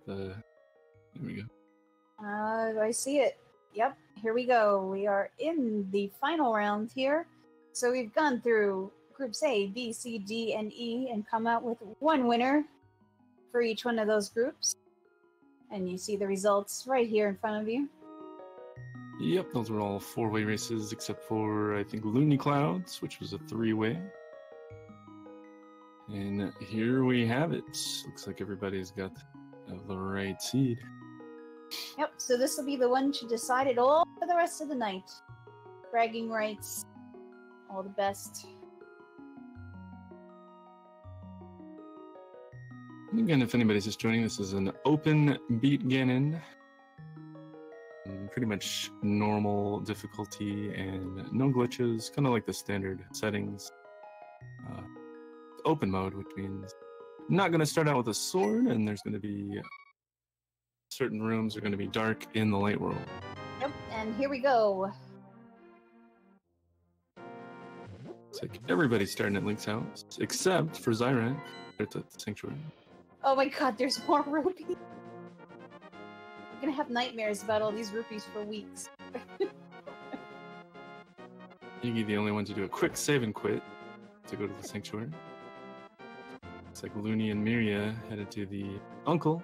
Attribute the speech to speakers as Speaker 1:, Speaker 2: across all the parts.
Speaker 1: There we go.
Speaker 2: I see it. Yep, here we go. We are in the final round here. So we've gone through groups A, B, C, D, and E and come out with one winner for each one of those groups. And you see the results right here in front of you.
Speaker 1: Yep, those were all 4-way races except for, I think, loonyclouds, which was a 3-way. And here we have it. Looks like everybody's got the right seed.
Speaker 2: Yep, so this will be the one to decide it all for the rest of the night. Bragging rights. All the best.
Speaker 1: Again, if anybody's just joining, this is an open beat Ganon. Pretty much normal difficulty and no glitches, kind of like the standard settings. Open mode, which means I'm not going to start out with a sword, and there's going to be certain rooms are going to be dark in the light world.
Speaker 2: Yep, and here we go.
Speaker 1: It's like everybody's starting at Link's house, except for Xyrak at the sanctuary.
Speaker 2: Oh my god, there's more rupees. I'm gonna have nightmares about all these rupees for weeks.
Speaker 1: Iggy, the only one to do a quick save and quit to go to the sanctuary. It's like Loony and Myria headed to the uncle.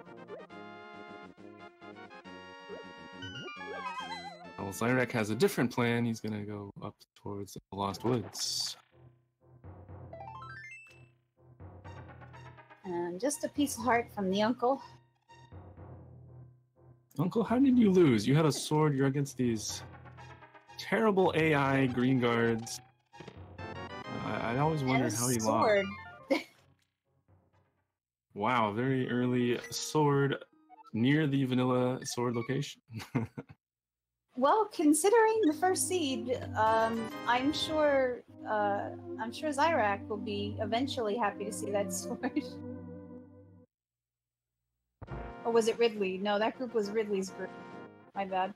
Speaker 1: Well, Xyrak has a different plan. He's gonna go up towards the Lost Woods.
Speaker 2: And just a piece of heart from the uncle.
Speaker 1: Uncle, how did you lose? You had a sword. You're against these terrible AI green guards. I always wondered how he lost. Wow, very early sword near the vanilla sword location.
Speaker 2: Well, considering the first seed, I'm sure Xyrak will be eventually happy to see that sword. Or was it Ridley? No, that group was Ridley's group. My bad.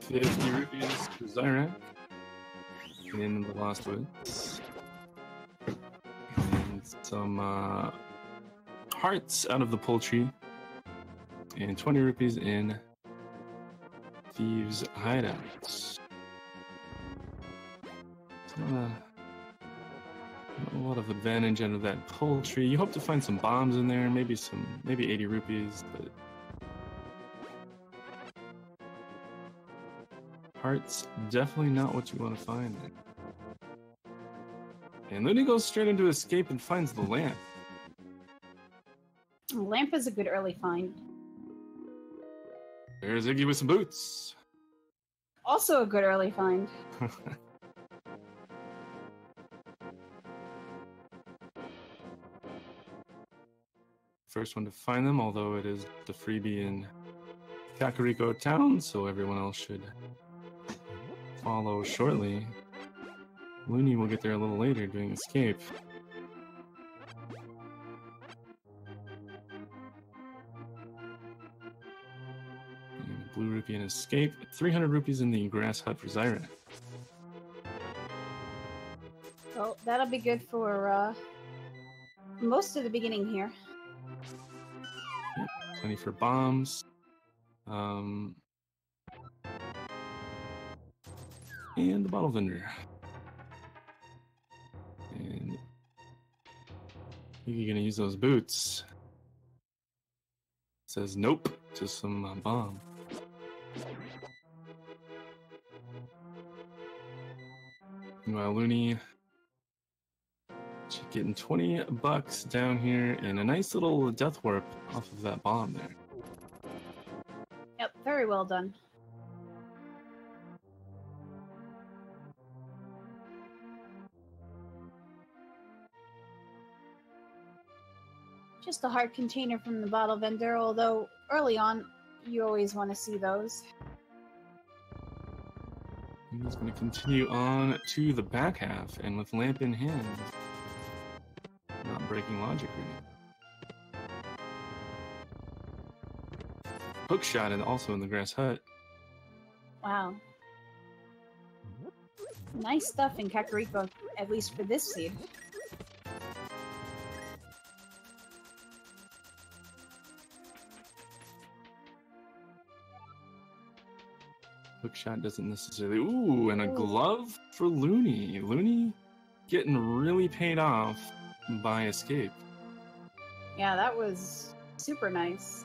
Speaker 1: 50 rupees for Xyrak in the Lost Woods. And some hearts out of the poultry. And 20 rupees in Thieves' Hideouts. Not a lot of advantage out of that poultry. You hope to find some bombs in there, maybe 80 rupees, but hearts, definitely not what you want to find there. And Looney goes straight into escape and finds the lamp.
Speaker 2: The lamp is a good early find.
Speaker 1: There's Iggy with some boots.
Speaker 2: Also a good early find.
Speaker 1: First one to find them, although it is the freebie in Kakariko Town, so everyone else should follow shortly. Looney will get there a little later doing escape. And blue rupee in escape. 300 rupees in the grass hut for Xyrak.
Speaker 2: Well, that'll be good for most of the beginning here.
Speaker 1: Yep, plenty for bombs. And the bottle vendor. And you're gonna use those boots. Says nope to some bomb. Meanwhile, Looney getting 20 bucks down here and a nice little death warp off of that bomb there.
Speaker 2: Yep, very well done. Just a heart container from the bottle vendor, although early on you always want to see those.
Speaker 1: And he's going to continue on to the back half, and with lamp in hand, not breaking logic really. Hook shot and also in the grass hut.
Speaker 2: Wow. Nice stuff in Kakariko, at least for this seed.
Speaker 1: Hookshot doesn't necessarily. Ooh, and a
Speaker 2: Ooh.
Speaker 1: glove for Loony. Loony getting really paid off by Escape.
Speaker 2: Yeah, that was super nice.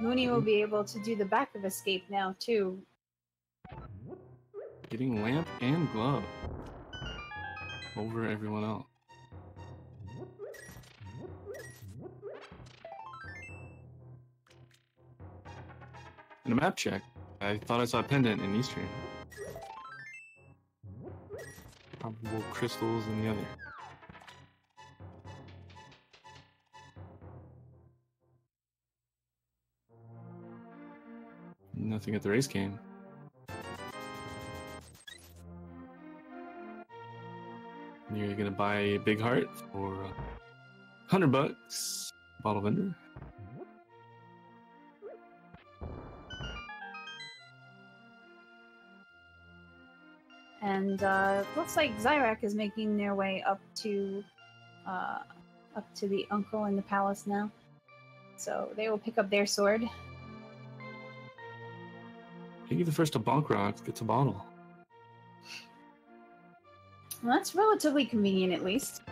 Speaker 2: Mooney will be able to do the back of Escape now, too.
Speaker 1: Getting lamp and glove over everyone else. And a map check. I thought I saw a pendant in Eastern. Probable crystals in the other. Nothing at the race game. You're gonna buy a big heart for $100. Bottle vendor.
Speaker 2: And looks like Xyrak is making their way up to the uncle in the palace now. So they will pick up their sword.
Speaker 1: Iggy the first to bonk rock gets a bottle.
Speaker 2: Well, that's relatively convenient, at least.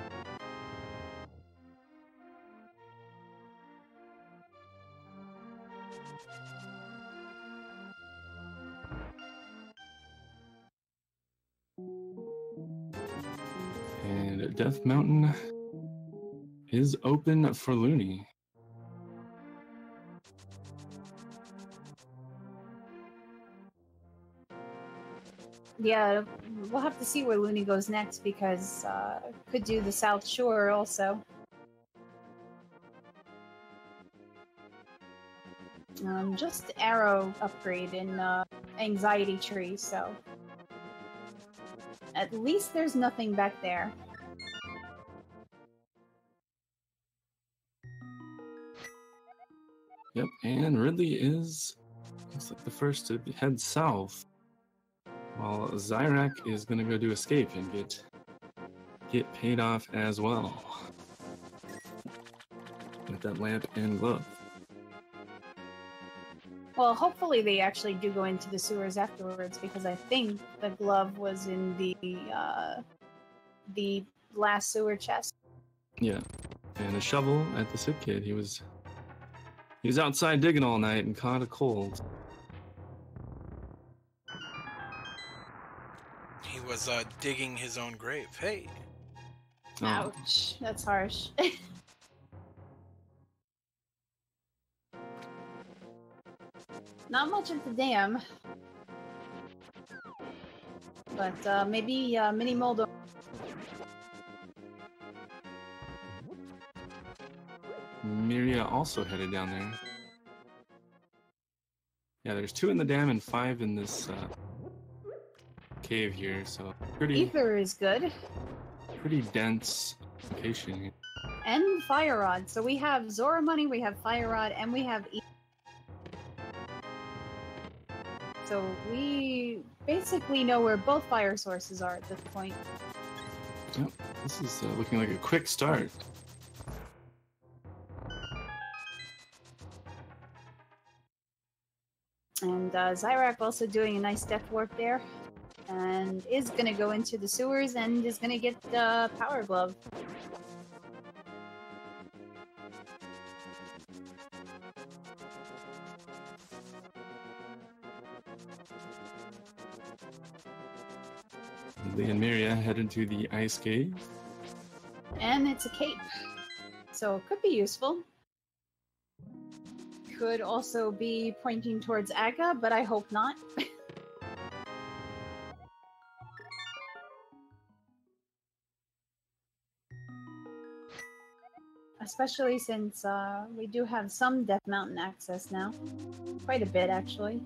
Speaker 1: And Death Mountain is open for Loony.
Speaker 2: Yeah, we'll have to see where Looney goes next because could do the South Shore also. Just arrow upgrade in Anxiety Tree, so at least there's nothing back there.
Speaker 1: Yep, and Ridley is looks like the first to head south, while Xyrak is gonna go do Escape and get paid off as well with that lamp and glove.
Speaker 2: Well, hopefully they actually do go into the sewers afterwards because I think the glove was in the last sewer chest.
Speaker 1: Yeah, and a shovel at the sick kid. He was outside digging all night and caught a cold.
Speaker 3: He was digging his own grave. Hey.
Speaker 1: Oh.
Speaker 2: Ouch, that's harsh. Not much of the dam, but maybe Mini Moldo.
Speaker 1: Myria also headed down there. Yeah, there's 2 in the dam and 5 in this cave here, so pretty
Speaker 2: Ether is good.
Speaker 1: Pretty dense location here.
Speaker 2: And Fire Rod. So we have Zora Money, we have Fire Rod, and we have Ether. So we basically know where both fire sources are at this point.
Speaker 1: Yep, this is looking like a quick start.
Speaker 2: And Xyrak also doing a nice death warp there. And is going to go into the sewers and is going to get the Power Glove.
Speaker 1: Lee and Myria head into the ice cave.
Speaker 2: And it's a cape. So it could be useful. Could also be pointing towards Aga, but I hope not. Especially since we do have some Death Mountain access now. Quite a bit, actually.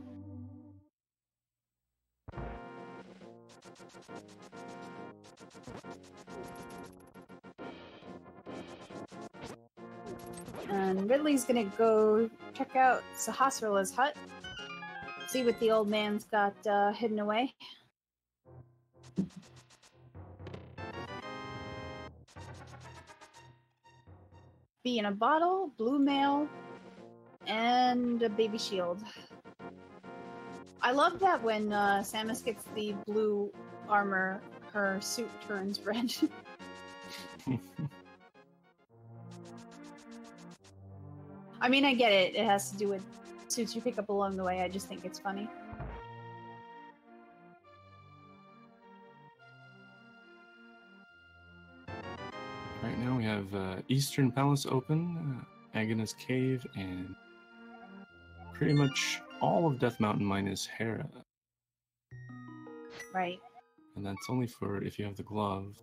Speaker 2: And Ridley's gonna go check out Sahasrala's hut. See what the old man's got hidden away. Bee in a bottle, blue mail, and a baby shield. I love that when Samus gets the blue armor, her suit turns red. I mean, I get it. It has to do with suits you pick up along the way. I just think it's funny.
Speaker 1: Right now we have Eastern Palace open, Agnes Cave, and pretty much all of Death Mountain minus Hera.
Speaker 2: Right.
Speaker 1: And that's only for if you have the glove,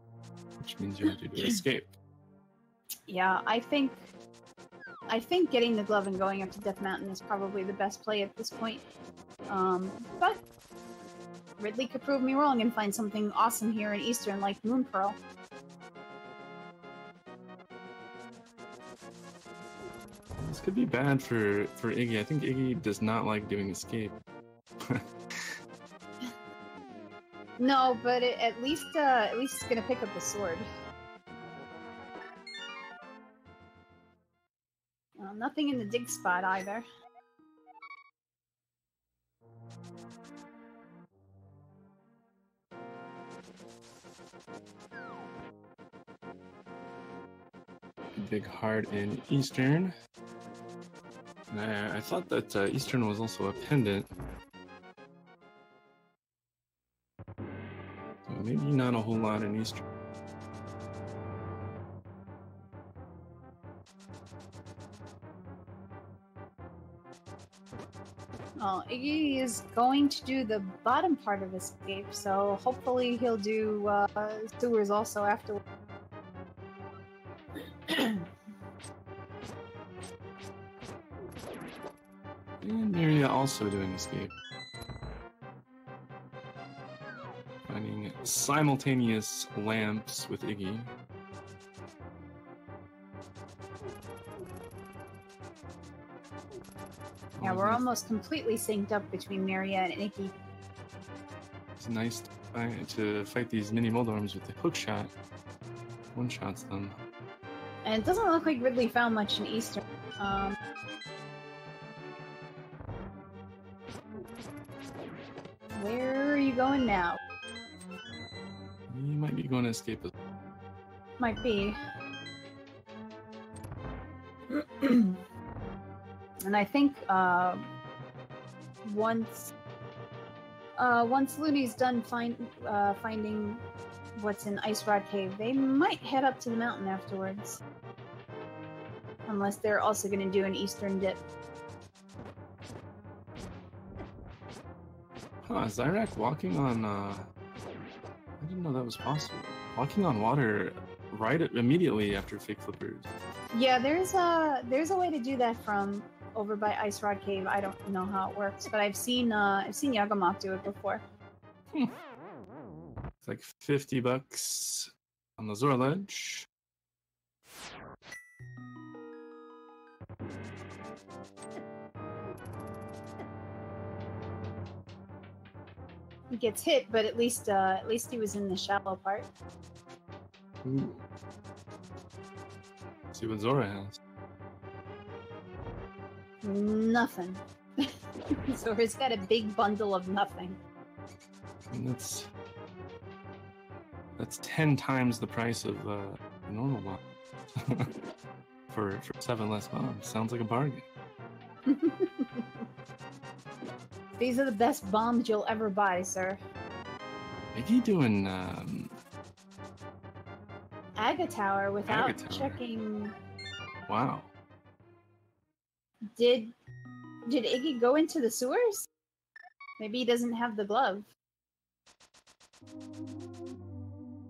Speaker 1: which means you have to do escape.
Speaker 2: Yeah, I think getting the glove and going up to Death Mountain is probably the best play at this point. But Ridley could prove me wrong and find something awesome here in Eastern, like Moon Pearl.
Speaker 1: This could be bad for Iggy. I think Iggy does not like doing escape.
Speaker 2: No, but at least it's gonna pick up the sword. Nothing in the dig spot either.
Speaker 1: Big heart in Eastern. I thought that Eastern was also a pendant. So maybe not a whole lot in Eastern.
Speaker 2: Oh, Iggy is going to do the bottom part of escape, so hopefully he'll do sewers also afterwards.
Speaker 1: And Myria also doing escape. Finding simultaneous lamps with Iggy.
Speaker 2: Yeah, we're almost completely synced up between Myria and Iggy.
Speaker 1: It's nice to fight these mini Moldorms with the hook shot. One shots them.
Speaker 2: And it doesn't look like Ridley found much in Eastern. Where are you going now?
Speaker 1: You might be going to escape as
Speaker 2: Might be. And I think once Looney's done finding what's in Ice Rod Cave, they might head up to the mountain afterwards. Unless they're also going to do an Eastern dip.
Speaker 1: Huh, Xyrak walking on, I didn't know that was possible. Walking on water immediately after Fake Flippers.
Speaker 2: Yeah, there's a way to do that from over by Ice Rod Cave. I don't know how it works, but I've seen Yagamath do it before.
Speaker 1: It's like $50 on the Zora Ledge.
Speaker 2: He gets hit, but at least he was in the shallow part.
Speaker 1: Ooh. Let's see what Zora has.
Speaker 2: Nothing. Zora's got a big bundle of nothing.
Speaker 1: And that's 10 times the price of a normal bomb. for 7 less bombs. Sounds like a bargain.
Speaker 2: These are the best bombs you'll ever buy, sir.
Speaker 1: Iggy doing
Speaker 2: Aga Tower without
Speaker 1: Aga Tower.
Speaker 2: checking.
Speaker 1: Wow.
Speaker 2: Did Iggy go into the sewers? Maybe he doesn't have the glove.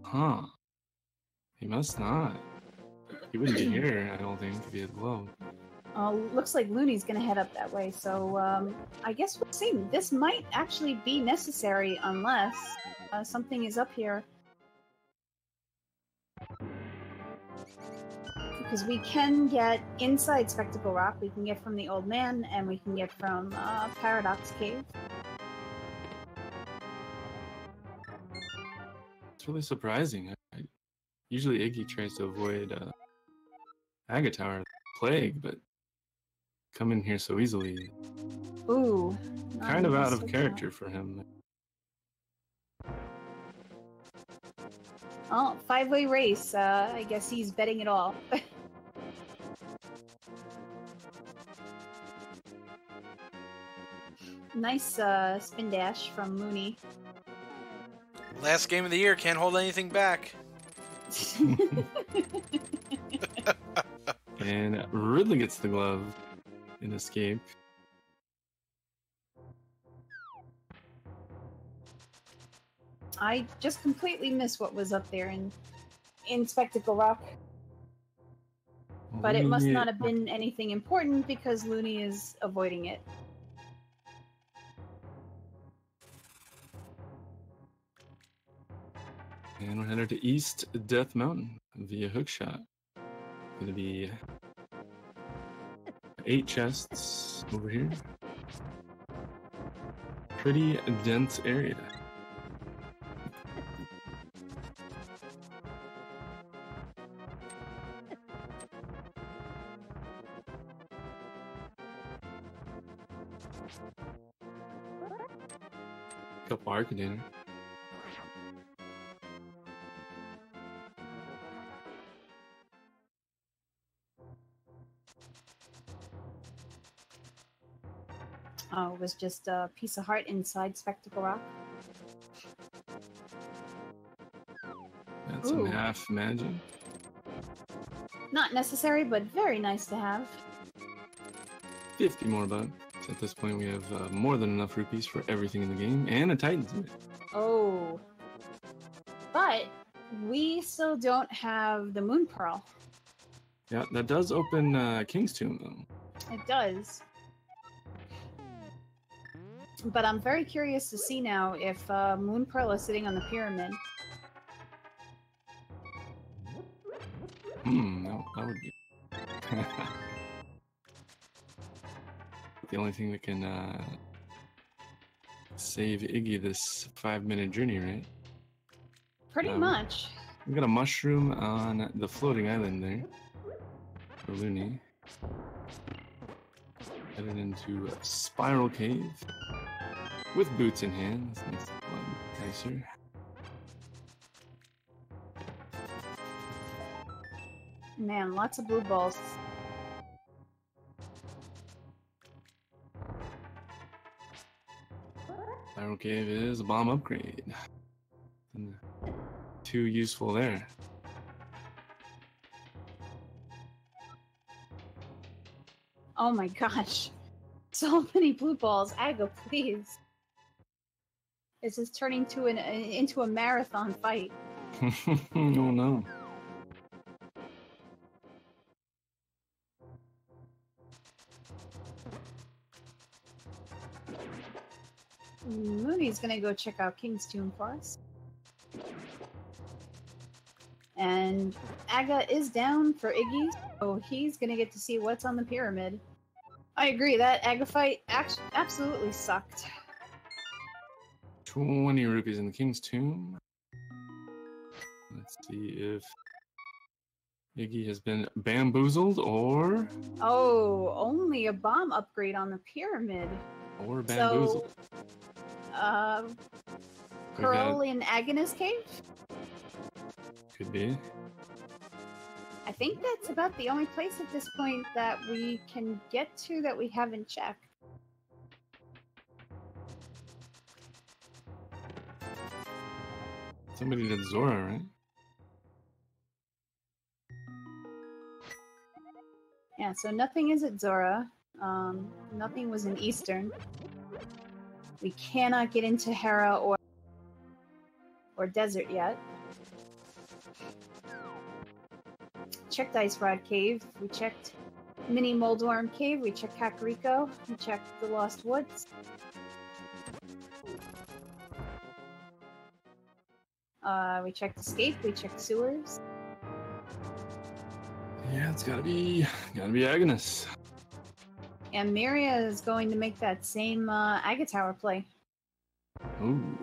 Speaker 1: Huh. He must not. He wouldn't be here, I don't think, if he had the glove.
Speaker 2: Looks like Looney's gonna head up that way, so I guess we'll see. This might actually be necessary unless something is up here. Because we can get inside Spectacle Rock, we can get from the Old Man, and we can get from Paradox Cave.
Speaker 1: It's really surprising. Usually Iggy tries to avoid Aga Tower Plague, but come in here so easily.
Speaker 2: Ooh,
Speaker 1: Kind of out of character for him.
Speaker 2: Oh, five-way race. I guess he's betting it all. Nice spin dash from Mooney.
Speaker 3: Last game of the year, can't hold anything back.
Speaker 1: And Ridley gets the glove in escape.
Speaker 2: I just completely missed what was up there in Spectacle Rock. But it must not have been anything important because Looney is avoiding it.
Speaker 1: And we're headed to East Death Mountain via hookshot. Gonna be 8 chests over here. Pretty dense area. Couple Arcadiner.
Speaker 2: Oh, it was just a piece of heart inside Spectacle Rock.
Speaker 1: Got some half magic.
Speaker 2: Not necessary, but very nice to have.
Speaker 1: 50 more bucks. So at this point, we have more than enough rupees for everything in the game, and a Titan's Mitt.
Speaker 2: Oh. But we still don't have the Moon Pearl.
Speaker 1: Yeah, that does open King's Tomb, though.
Speaker 2: It does. But I'm very curious to see now if Moon Pearl is sitting on the pyramid.
Speaker 1: No, that would be... the only thing that can save Iggy this 5-minute journey, right?
Speaker 2: Pretty much.
Speaker 1: We got a mushroom on the floating island there for Looney. Headed into a Spiral Cave with boots in hand. This makes it a lot nicer.
Speaker 2: Man, lots of blue balls.
Speaker 1: Spiral Cave is a bomb upgrade. And too useful there.
Speaker 2: Oh my gosh. So many blue balls. Aga, please. This is turning into a marathon fight.
Speaker 1: Oh no.
Speaker 2: Mooney's gonna go check out King's Tomb for us. And Aga is down for Iggy, so he's gonna get to see what's on the pyramid. I agree, that Aga fight absolutely sucked.
Speaker 1: 20 rupees in the King's Tomb. Let's see if Iggy has been bamboozled or...
Speaker 2: Oh, only a bomb upgrade on the pyramid.
Speaker 1: Or bamboozled.
Speaker 2: So, Pearl in Agnes Cave?
Speaker 1: Could be.
Speaker 2: I think that's about the only place at this point that we can get to that we haven't checked.
Speaker 1: Somebody did Zora, right?
Speaker 2: Yeah, so nothing is at Zora. Nothing was in Eastern. We cannot get into Hera or Desert yet. Checked Ice Rod Cave. We checked Mini Moldworm Cave. We checked Kakariko. We checked the Lost Woods. We checked Escape. We checked Sewers.
Speaker 1: Yeah, it's gotta be Agnes.
Speaker 2: And Miria is going to make that same Aga Tower play.
Speaker 1: Ooh.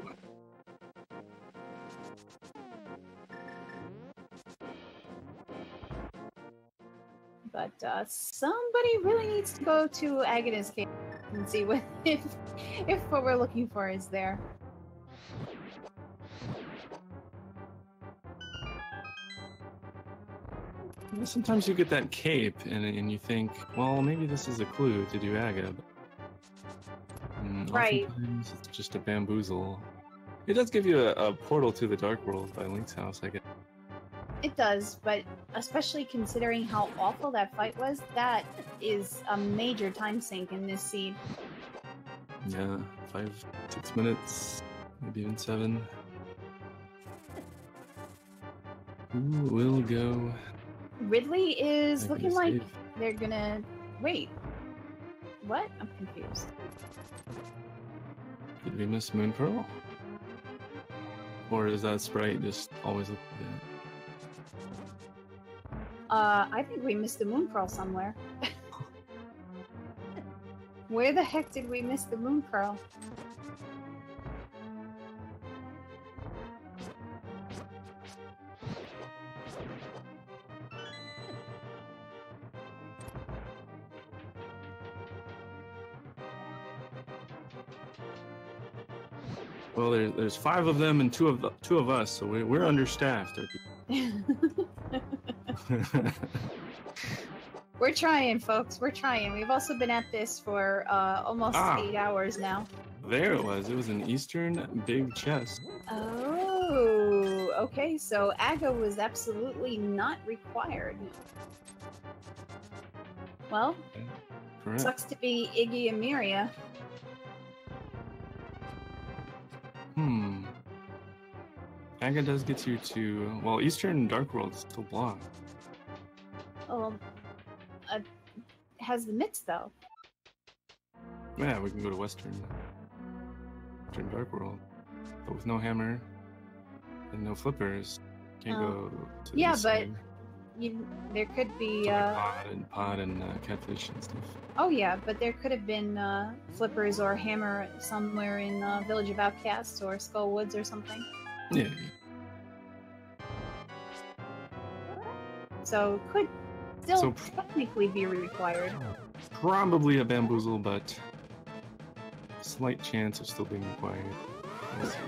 Speaker 2: But somebody really needs to go to Agnes Cave. and see what if what we're looking for is there.
Speaker 1: Sometimes you get that cape, and you think, well, maybe this is a clue to do Aga.
Speaker 2: Right.
Speaker 1: Oftentimes it's just a bamboozle. It does give you a portal to the Dark World by Link's house, I guess.
Speaker 2: It does, but especially considering how awful that fight was, that is a major time sink in this seed.
Speaker 1: Yeah, 5-6 minutes, maybe even 7. Who will go?
Speaker 2: Ridley is
Speaker 1: Back
Speaker 2: looking
Speaker 1: into
Speaker 2: like
Speaker 1: save?
Speaker 2: they're gonna... Wait. What? I'm confused.
Speaker 1: Did we miss Moon Pearl? Or is that sprite just always look good?
Speaker 2: I think we missed the moon pearl somewhere. Where the heck did we miss the moon pearl?
Speaker 1: Well, there's 5 of them and two of us, so we're understaffed.
Speaker 2: We're trying, folks. We're trying. We've also been at this for almost 8 hours now.
Speaker 1: There it was. It was an Eastern big chest.
Speaker 2: Oh, okay. So Aga was absolutely not required. Well,
Speaker 1: Correct.
Speaker 2: sucks to be Iggy and Myria.
Speaker 1: Aga does get you to... Well, Eastern Dark World is still blocked.
Speaker 2: Oh, has the mitts though.
Speaker 1: Yeah, we can go to Western Dark World. But with no hammer and no flippers, can't go to
Speaker 2: Yeah,
Speaker 1: the
Speaker 2: but
Speaker 1: side.
Speaker 2: there could be...
Speaker 1: Pod and catfish and stuff.
Speaker 2: Oh yeah, but there could have been flippers or hammer somewhere in Village of Outcasts or Skull Woods or something.
Speaker 1: Yeah.
Speaker 2: So could still
Speaker 1: So-
Speaker 2: technically be required.
Speaker 1: Probably a bamboozle, but slight chance of still being required. We'll see.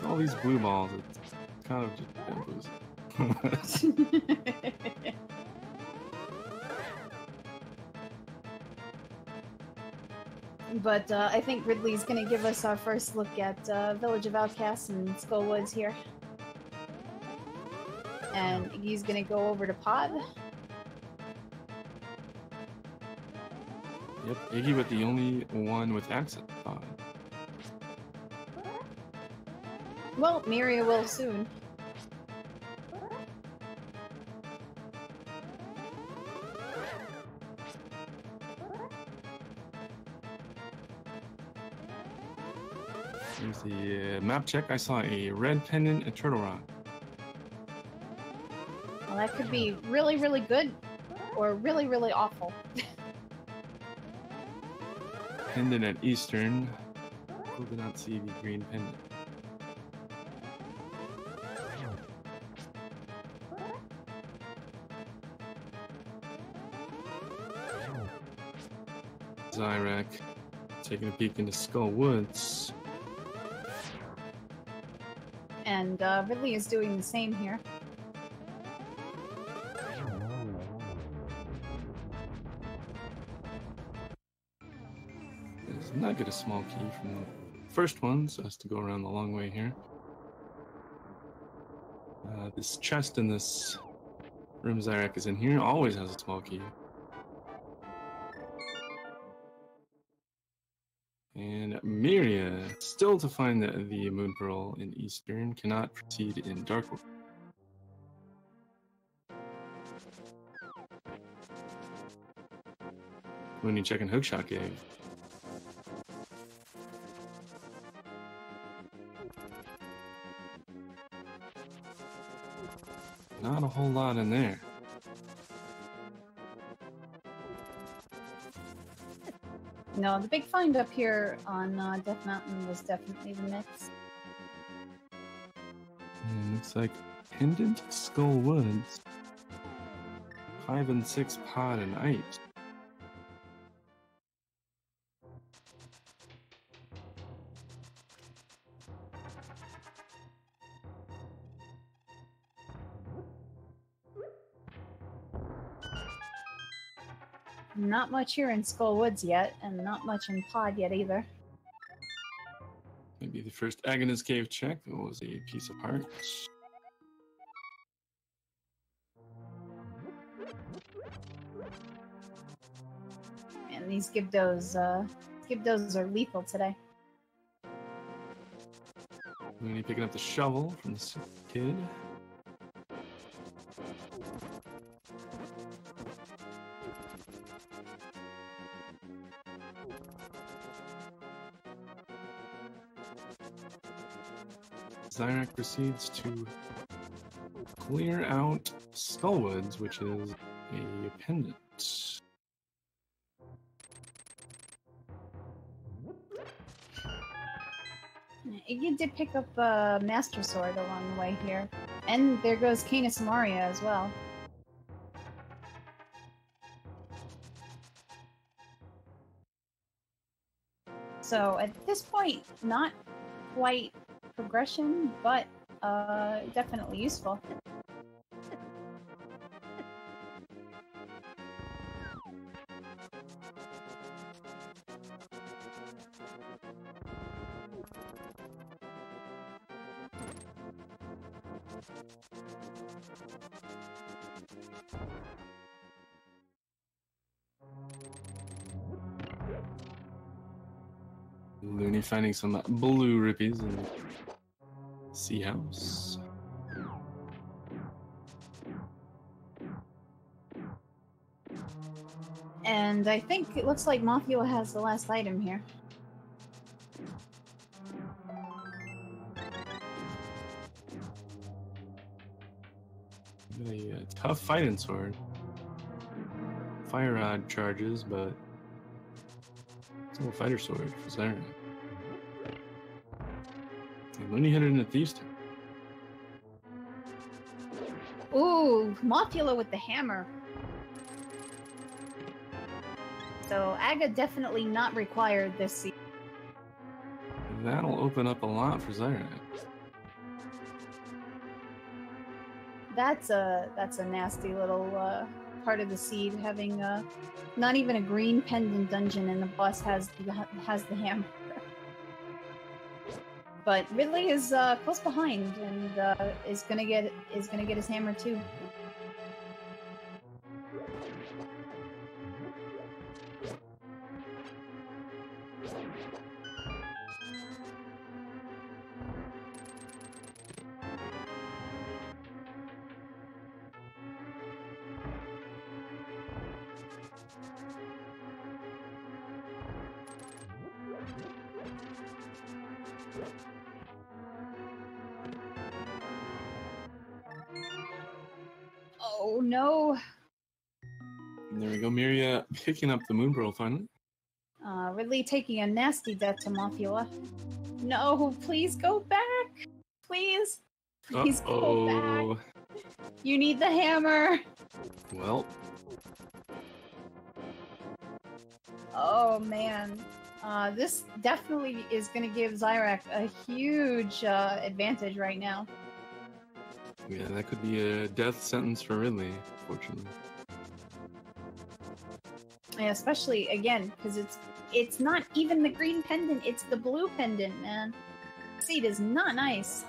Speaker 1: All these blue balls, it's kind of just bamboozle.
Speaker 2: But I think Ridley's going to give us our first look at Village of Outcasts and Skull Woods here. And he's going to go over to Pod.
Speaker 1: Yep, Iggy with the only one with access pod.
Speaker 2: Well, Myria will soon.
Speaker 1: Here's the map check. I saw a red pendant, a turtle rock.
Speaker 2: Well, that could be really, really good or really, really awful.
Speaker 1: Pendant at Eastern. Still did not see the green pendant. Xyrak taking a peek into Skull Woods.
Speaker 2: And Ridley is doing the same here.
Speaker 1: Does not get a small key from the first one, so has to go around the long way here. This chest in this room Xyrak is in here always has a small key. And Myria, still to find the Moon Pearl in Eastern, cannot proceed in Dark World. When you check in Hookshot Cave. Not a whole lot in there.
Speaker 2: No, the big find up here on Death Mountain was definitely the mix.
Speaker 1: And looks like Pendant Skull Woods. 5 and 6 pod and ice.
Speaker 2: Not much here in Skull Woods yet, and not much in Pod yet either.
Speaker 1: Maybe the first Agonist Cave check was a piece of hearts.
Speaker 2: And these Gibdos are lethal today.
Speaker 1: Looney picking up the shovel from the sick kid. Xyrak proceeds to clear out Skullwoods, which is a pendant.
Speaker 2: Iggy did pick up a Master Sword along the way here. And there goes Canis Maria as well. So at this point, not quite progression, but definitely useful.
Speaker 1: Looney finding some blue rupees in the sea house.
Speaker 2: And I think it looks like Mothula has the last item here.
Speaker 1: A tough fighting sword. Fire rod charges, but it's a little fighter sword for Xyrak. And Looney hit it in the Thieves' Town.
Speaker 2: Ooh, Mothula with the hammer. So Aga definitely not required this season.
Speaker 1: That'll open up a lot for Xyrak.
Speaker 2: That's a nasty little part of the seed, having not even a green pendant dungeon, and the boss has the hammer. But Ridley is close behind, and is gonna get his hammer too. Oh no!
Speaker 1: And there we go, Miria picking up the Moon Pearl finally.
Speaker 2: Ridley taking a nasty death to Mothula. No, please go back! Please! Please go back! You need the hammer!
Speaker 1: Well.
Speaker 2: Oh man. This definitely is going to give Xyrak a huge advantage right now.
Speaker 1: Yeah, that could be a death sentence for Ridley, fortunately.
Speaker 2: Yeah, especially, again, because it's not even the green pendant, it's the blue pendant, man. Seed is not nice.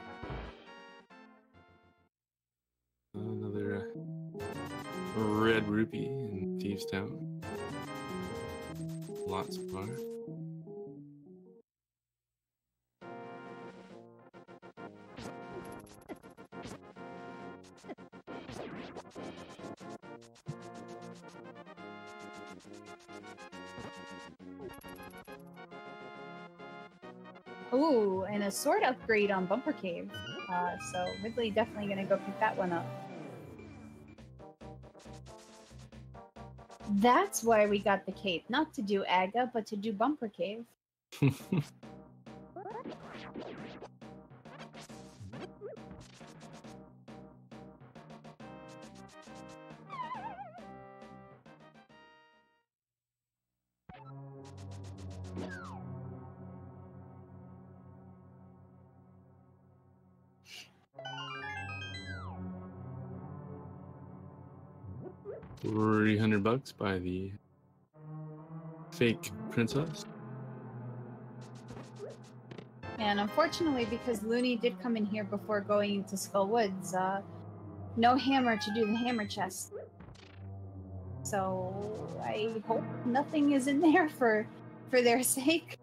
Speaker 1: Another red rupee in Thieves' Town. Lots of far.
Speaker 2: Ooh, and a sword upgrade on Bumper Cave. So Ridley definitely gonna go pick that one up. That's why we got the cape. Not to do Aga, but to do Bumper Cave.
Speaker 1: $300 by the fake princess.
Speaker 2: And unfortunately, because Looney did come in here before going into Skull Woods, no hammer to do the hammer chest. So I hope nothing is in there for their sake.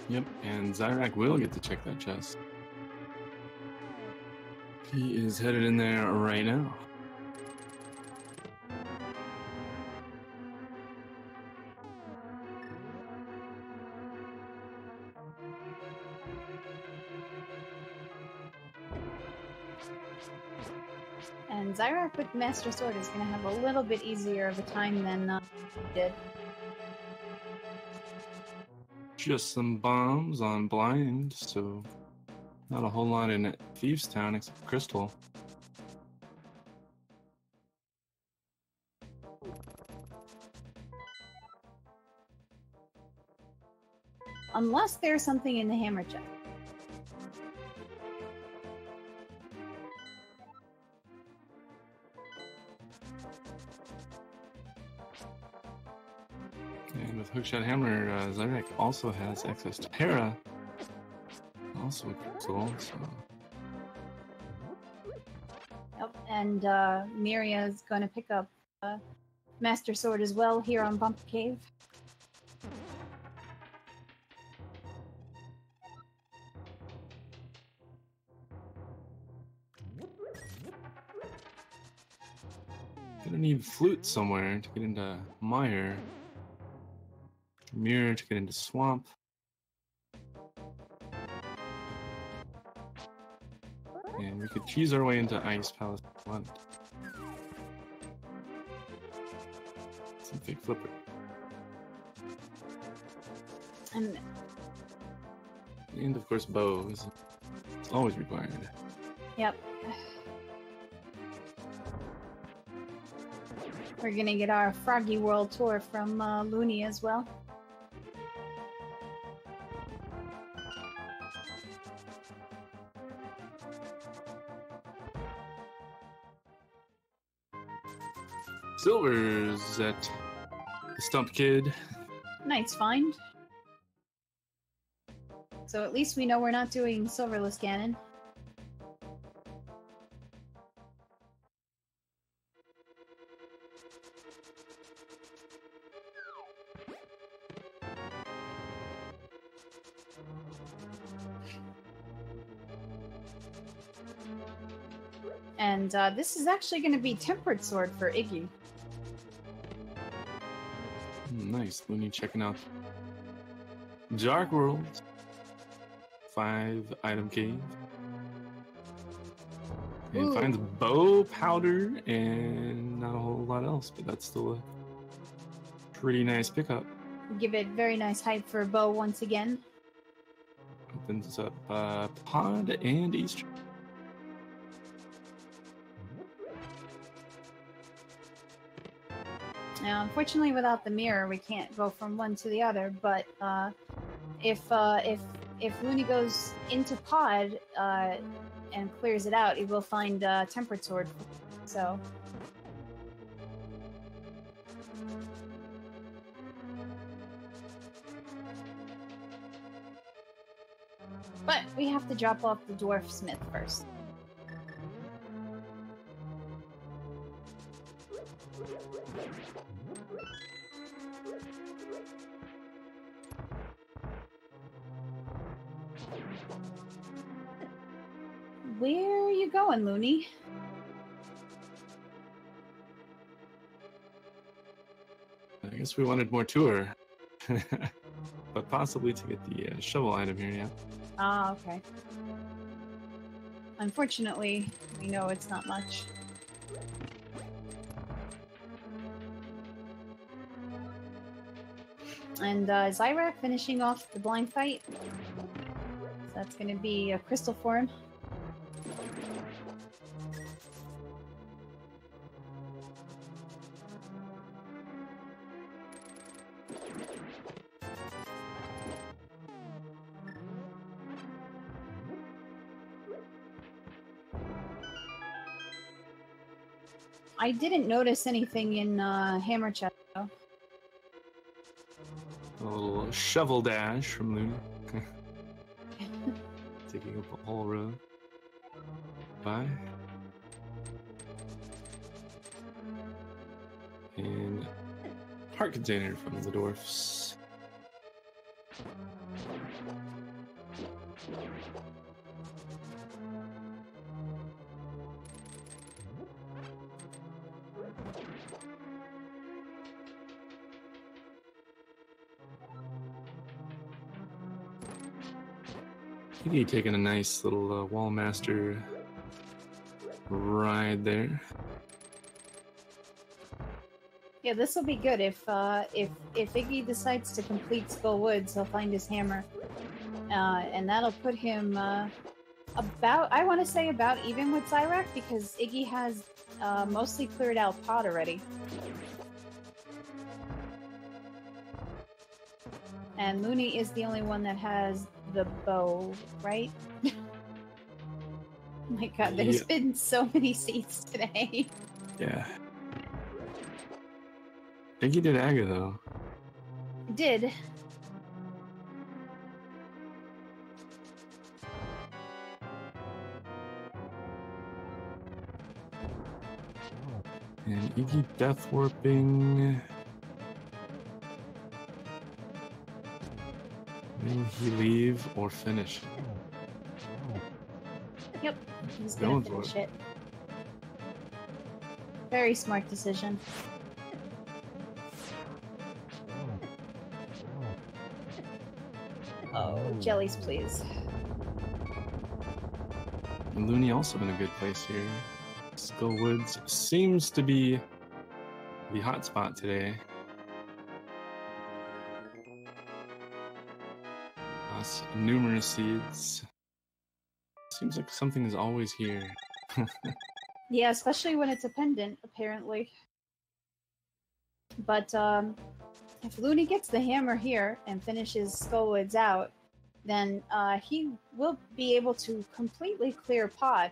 Speaker 1: Yep, and Xyrak will get to check that chest. He is headed in there right now.
Speaker 2: And Xyrak with Master Sword is going to have a little bit easier of a time than he did.
Speaker 1: Just some bombs on blind, so not a whole lot in Thieves Town except Crystal.
Speaker 2: Unless there's something in the hammer chest.
Speaker 1: And with Hookshot Hammer, Xyrak also has access to Hera. Also a Crystal, so...
Speaker 2: Yep, and Miria is going to pick up Master Sword as well here on Bump Cave.
Speaker 1: Gonna need Flute somewhere to get into Mire. Mirror to get into Swamp. And we could cheese our way into Ice Palace if we want. Some fake flipper. And of course, bow is always required.
Speaker 2: Yep. We're gonna get our Froggy World tour from Looney as well.
Speaker 1: Silver's at the Stump Kid.
Speaker 2: Nice find. So at least we know we're not doing Silverless Ganon. And this is actually going to be Tempered Sword for Iggy.
Speaker 1: Nice. Looney checking out Dark World. 5-item cave. And
Speaker 2: Ooh.
Speaker 1: finds bow powder and not a whole lot else, but that's still a pretty nice pickup.
Speaker 2: Give it very nice hype for bow once again.
Speaker 1: Opens up Pod and Easter.
Speaker 2: Now, unfortunately, without the mirror, we can't go from one to the other. But if Looney goes into Pod and clears it out, he will find Tempered Sword. So, but we have to drop off the Dwarf Smith first. Where are you going, Looney?
Speaker 1: I guess we wanted more tour. But possibly to get the shovel item here, yeah.
Speaker 2: Ah, okay. Unfortunately, we know it's not much. And Xyrak finishing off the blind fight. So that's going to be a crystal for him. I didn't notice anything in Hammer Chest, though.
Speaker 1: A little shovel dash from Looney. Taking up a whole row. Bye. And heart container from the dwarfs. Iggy taking a nice little Wallmaster ride there.
Speaker 2: Yeah, this will be good if Iggy decides to complete Skull Woods, he'll find his hammer, and that'll put him about, I want to say, about even with xyrak, because Iggy has mostly cleared out pot already. And Looney is the only one that has the bow, right? Oh my god, there's been so many seats today.
Speaker 1: Yeah. Iggy did Aga, though.
Speaker 2: Did.
Speaker 1: And Iggy death warping. Will he leave or finish?
Speaker 2: Yep, he's gonna finish it. Very smart decision. Oh, jellies, please.
Speaker 1: And Looney also in a good place here. Skull Woods seems to be the hot spot today. Numerous seeds. Seems like something is always here.
Speaker 2: Yeah, especially when it's a pendant, apparently. But if Looney gets the hammer here and finishes Skullwoods out, then he will be able to completely clear pod.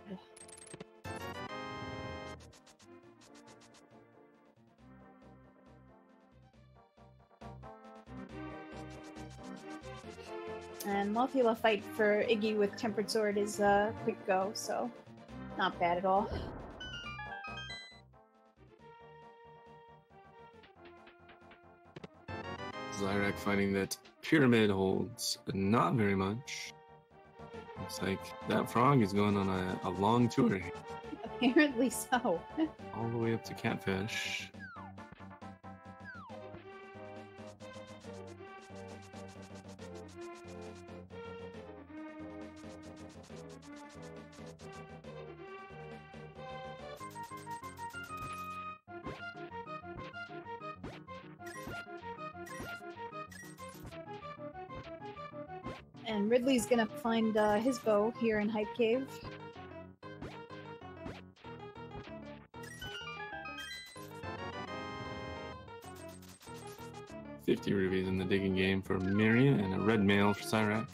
Speaker 2: And Malthula fight for Iggy with Tempered Sword is a quick go, so not bad at all.
Speaker 1: Xyrak finding that Pyramid holds not very much. Looks like that frog is going on a long tour here.
Speaker 2: Apparently so.
Speaker 1: All the way up to Catfish.
Speaker 2: And Ridley's gonna find his bow here in Hype Cave. $50 rubies in the digging game for Myriachan and a red mail for xyrak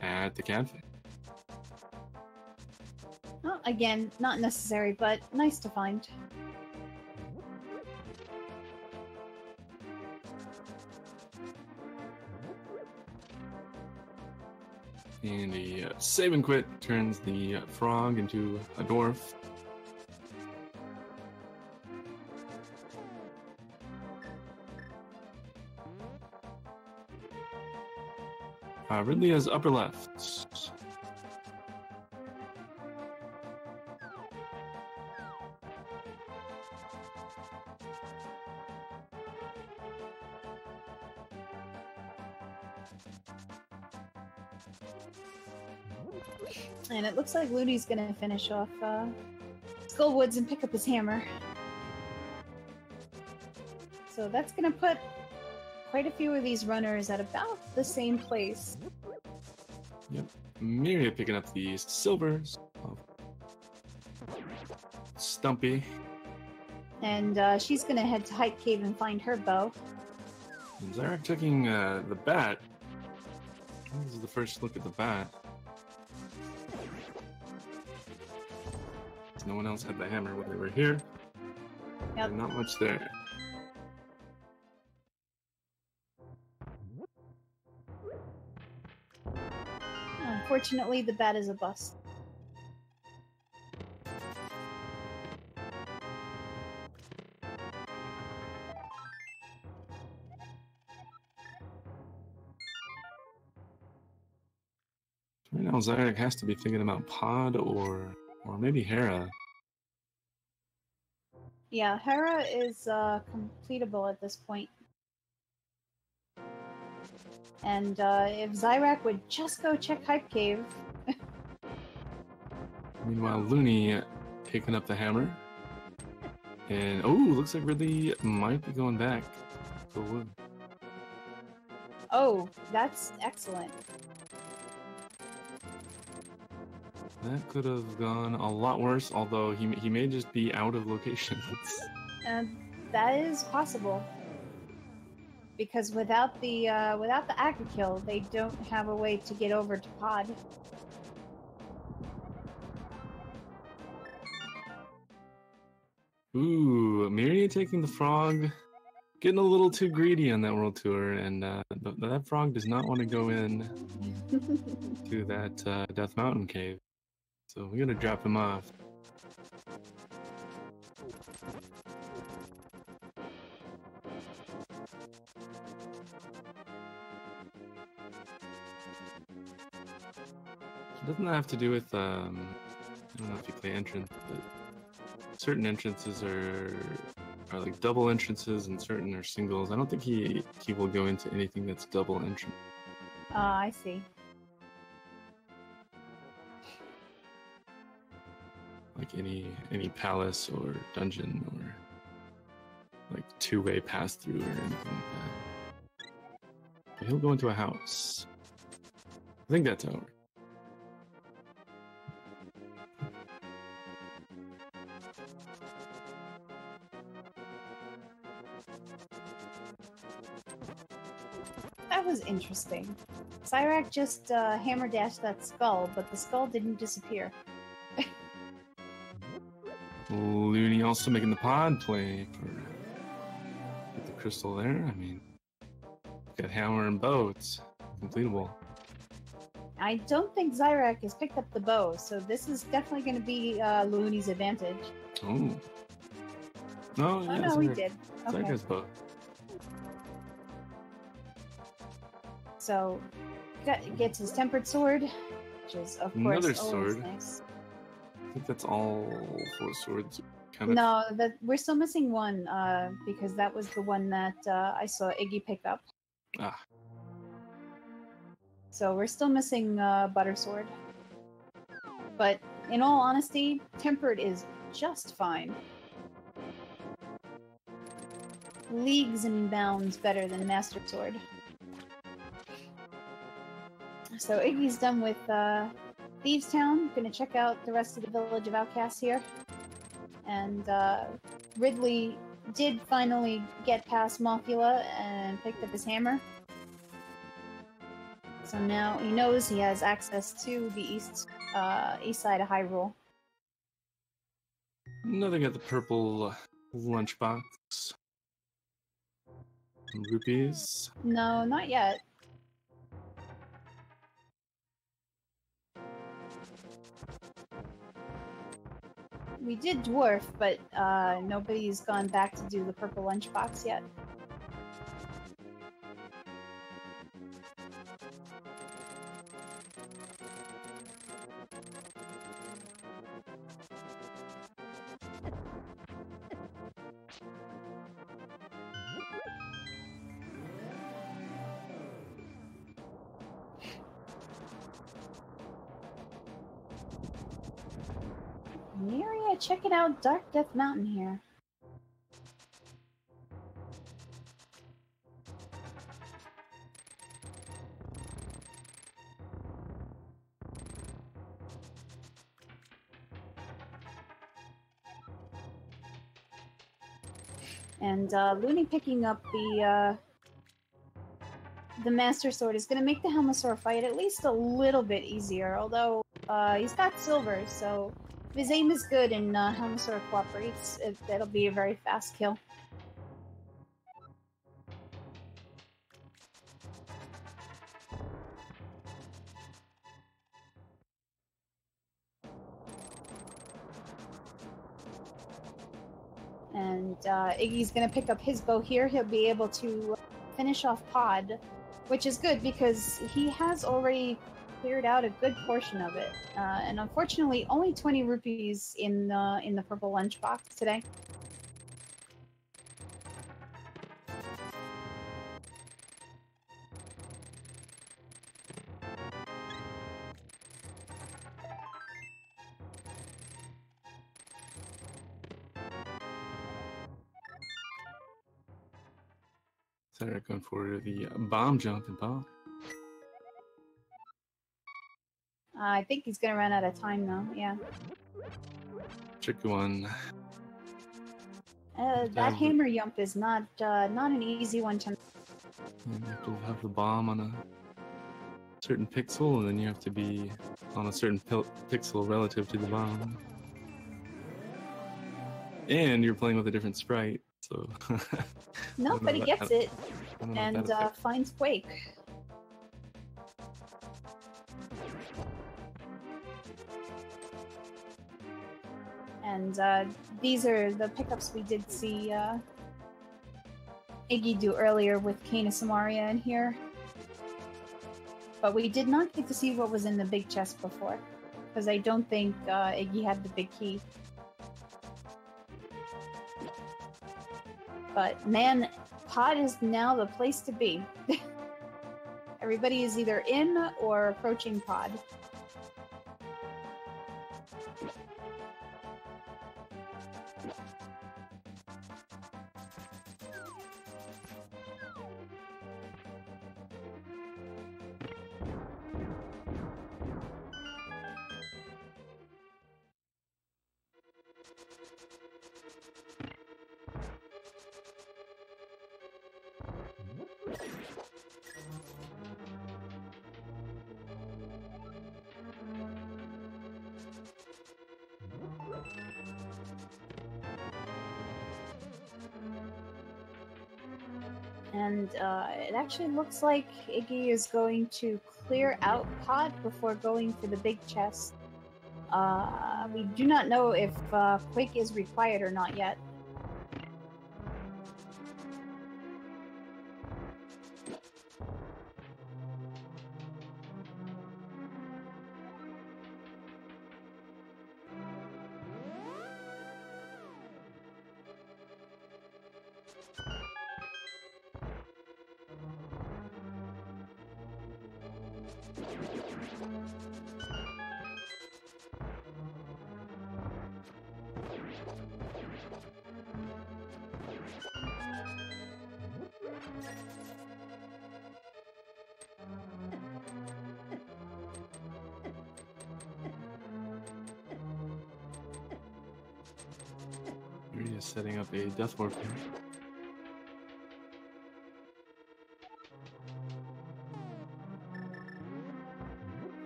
Speaker 2: at the cafe. Well, again, not necessary, but nice to find. And a save and quit turns the frog into a dwarf. Ridley has upper left. And it looks like Looney's gonna finish off Skullwoods and pick up his hammer. So that's gonna put quite a few of these runners at about the same place. Yep. Myriachan picking up the silvers. Oh. Stumpy. And she's gonna head to Hype Cave and find her bow. And xyrak taking the bat. This is the first look at the bat. No one else had the hammer when they were here. Yep.
Speaker 1: Not much there.
Speaker 2: Unfortunately, the bat is a bust.
Speaker 1: Right now, xyrak has to be thinking about Pod or maybe Hera.
Speaker 2: Yeah, Hera is completable at this point. And if Xyrak would just go check Hype Cave.
Speaker 1: Meanwhile, Looney picking up the hammer. And, oh, looks like Ridley might be going back. Go wood.
Speaker 2: Oh, that's excellent.
Speaker 1: That could have gone a lot worse, although he may just be out of location.
Speaker 2: That is possible. Because without the Agri kill, they don't have a way to get over to Pod.
Speaker 1: Ooh, Myriachan taking the frog, getting a little too greedy on that world tour, and that frog does not want to go in to that Death Mountain cave. So we're gonna drop him off. It doesn't have to do with I don't know if you play entrance, but certain entrances are like double entrances and certain are singles. I don't think he will go into anything that's double entrance.
Speaker 2: I see.
Speaker 1: Like any palace or dungeon or like two-way pass through or anything like that. But he'll go into a house. I think that's how it works.
Speaker 2: That was interesting. Xyrak just hammer dashed that skull, but the skull didn't disappear.
Speaker 1: Looney also making the pod play for get the crystal there. I mean, got hammer and bow. It's completable.
Speaker 2: I don't think Xyrak has picked up the bow, so this is definitely going to be Looney's advantage.
Speaker 1: Oh. No, yeah,
Speaker 2: no, he did.
Speaker 1: Xyrak
Speaker 2: Okay.
Speaker 1: has bow.
Speaker 2: So, gets his tempered sword, which is, of course,
Speaker 1: Another
Speaker 2: always
Speaker 1: sword.
Speaker 2: nice.
Speaker 1: I think that's all 4 swords. Kind of.
Speaker 2: No, we're still missing one, because that was the one that I saw Iggy pick up.
Speaker 1: Ah.
Speaker 2: So we're still missing Butter Sword. But in all honesty, Tempered is just fine. Leagues and bounds better than Master Sword. So Iggy's done with Thieves Town. Gonna check out the rest of the Village of Outcasts here. And Ridley did finally get past Mothula and picked up his hammer. So now he knows he has access to the east side of Hyrule.
Speaker 1: Nothing at the purple lunchbox. Some rupees.
Speaker 2: No, not yet. We did dwarf, but nobody's gone back to do the purple lunchbox yet. Myria, check it out, Dark Death Mountain here. And Looney picking up the Master Sword is going to make the Helmasaur fight at least a little bit easier, although he's got silver, so If his aim is good and Helmasaur cooperates, that'll be a very fast kill. And Iggy's going to pick up his bow here. He'll be able to finish off Pod, which is good because he has already cleared out a good portion of it. And unfortunately, only 20 rupees in the purple lunchbox today.
Speaker 1: Xyrak going for the bomb jump and pop.
Speaker 2: I think he's going to run out of time though, yeah.
Speaker 1: Tricky one.
Speaker 2: That hammer jump is not an easy one to...
Speaker 1: You have to have the bomb on a certain pixel, and then you have to be on a certain pixel relative to the bomb. And you're playing with a different sprite, so...
Speaker 2: No, but he gets it, and finds Quake. And these are the pickups we did see Iggy do earlier with Kena Samaria in here. But we did not get to see what was in the big chest before, because I don't think Iggy had the big key. But man, Pod is now the place to be. Everybody is either in or approaching Pod. And it actually looks like Iggy is going to clear out Pod before going for the big chest. We do not know if Quake is required or not yet.
Speaker 1: You're just setting up a death warp here.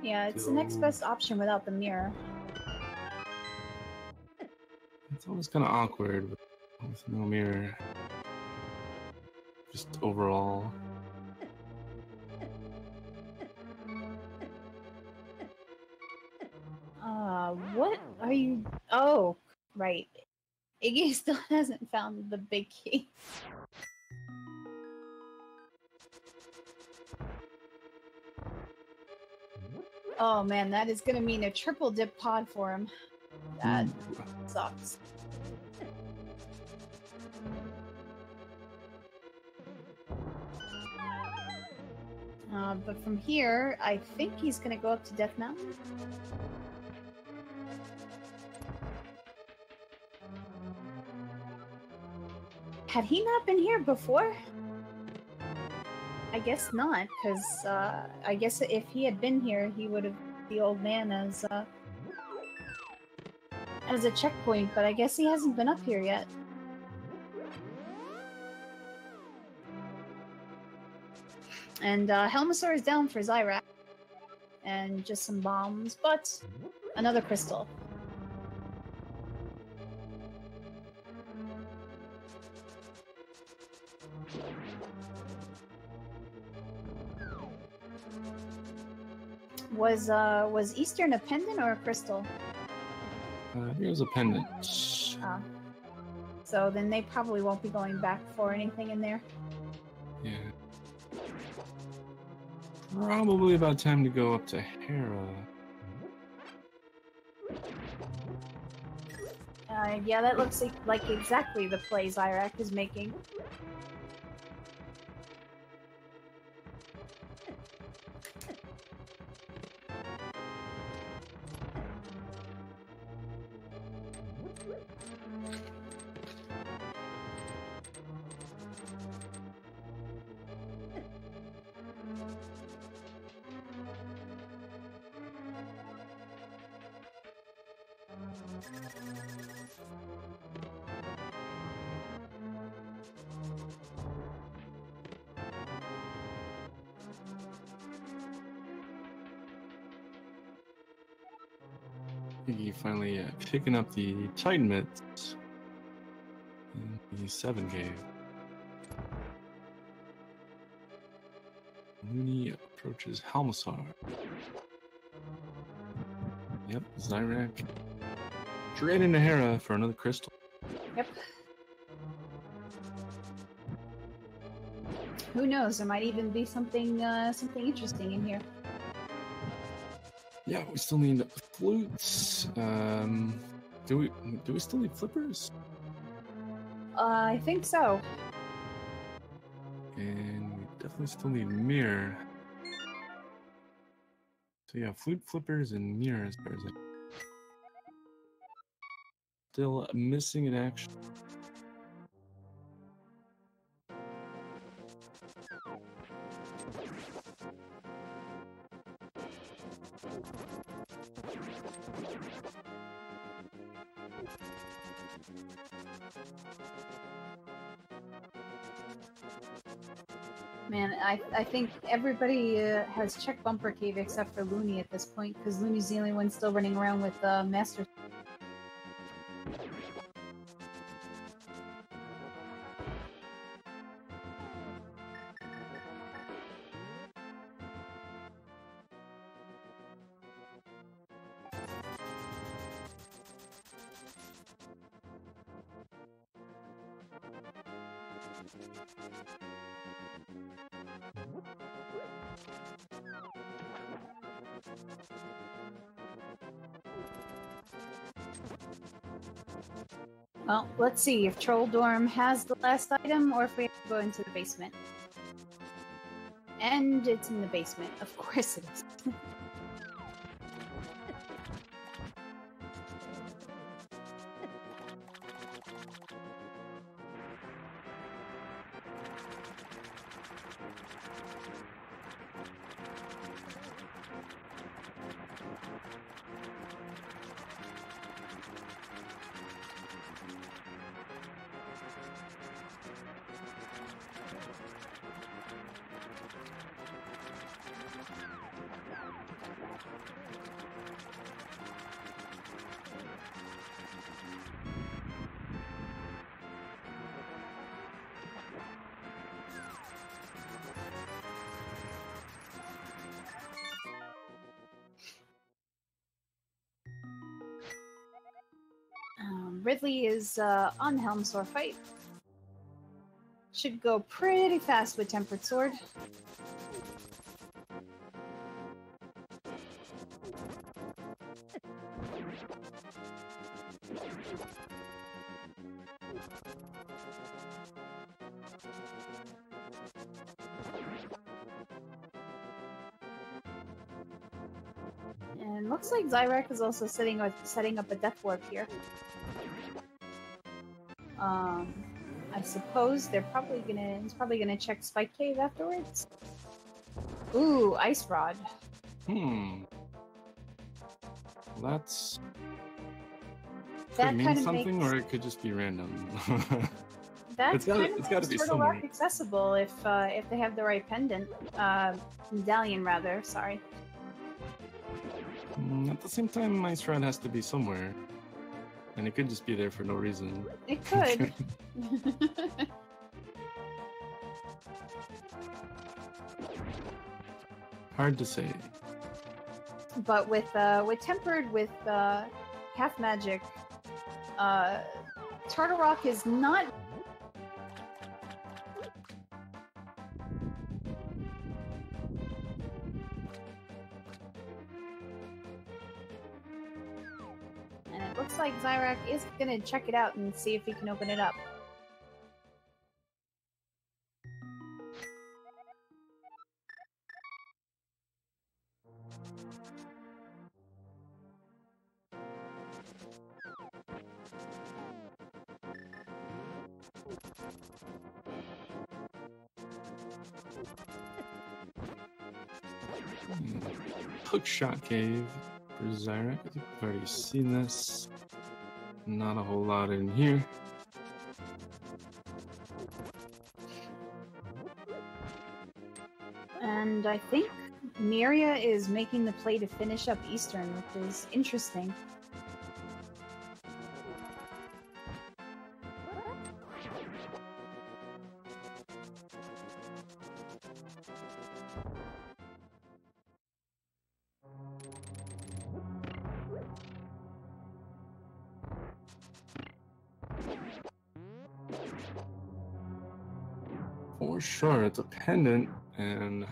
Speaker 2: Yeah, it's the next best option without the mirror.
Speaker 1: It's always kind of awkward with no mirror. Just overall.
Speaker 2: What are you... Oh, right. Iggy still hasn't found the big key. Oh man, that is gonna mean a triple dip Pod for him. That sucks. But from here, I think he's gonna go up to Death Mountain. Had he not been here before? I guess not, because I guess if he had been here, he would have the old man as a checkpoint, but I guess he hasn't been up here yet. And Helmasaur is down for xyrak. And just some bombs, but another crystal. Was Eastern a pendant or a crystal?
Speaker 1: Here's a pendant.
Speaker 2: Ah. So then they probably won't be going back for anything in there.
Speaker 1: Yeah. Probably about time to go up to Hera.
Speaker 2: Yeah, that looks like exactly the play xyrak is making.
Speaker 1: Iggy finally picking up the Titan mitts in the 7 cave. Loony approaches Halmasar. Yep, xyrak. Straight into Hera for another crystal.
Speaker 2: Yep. Who knows? There might even be something something interesting in here.
Speaker 1: Yeah, we still need flutes. Do we still need flippers?
Speaker 2: I think so.
Speaker 1: And we definitely still need mirror. So yeah, flute, flippers, and mirror as far as I... Still missing in action.
Speaker 2: Man, I think everybody has checked Bumper Cave except for Loony at this point, because Loony's the only one still running around with Master. Well, let's see if Troll Dorm has the last item or if we have to go into the basement. And it's in the basement. Of course it is. Ridley is on Helmsor fight. Should go pretty fast with Tempered Sword. And looks like xyrak is also setting up a death warp here. I suppose he's probably gonna check Spike Cave afterwards. Ooh, Ice Rod.
Speaker 1: That
Speaker 2: That
Speaker 1: could mean
Speaker 2: kind of
Speaker 1: something,
Speaker 2: makes
Speaker 1: or it could just be random.
Speaker 2: that's kind of
Speaker 1: it's gotta
Speaker 2: makes
Speaker 1: be
Speaker 2: Turtle
Speaker 1: somewhere.
Speaker 2: Rock accessible if they have the right pendant, medallion rather. Sorry.
Speaker 1: At the same time, Ice Rod has to be somewhere. And it could just be there for no reason.
Speaker 2: It could.
Speaker 1: Hard to say.
Speaker 2: but with tempered with half magic, Turtle Rock is not. And it looks like Xyrak is gonna check it out and see if he can open it up.
Speaker 1: Hookshot Cave for Xyrak. I think I've already seen this. Not a whole lot in here.
Speaker 2: And I think Miria is making the play to finish up Eastern, which is interesting.
Speaker 1: For sure, it's a pendant, and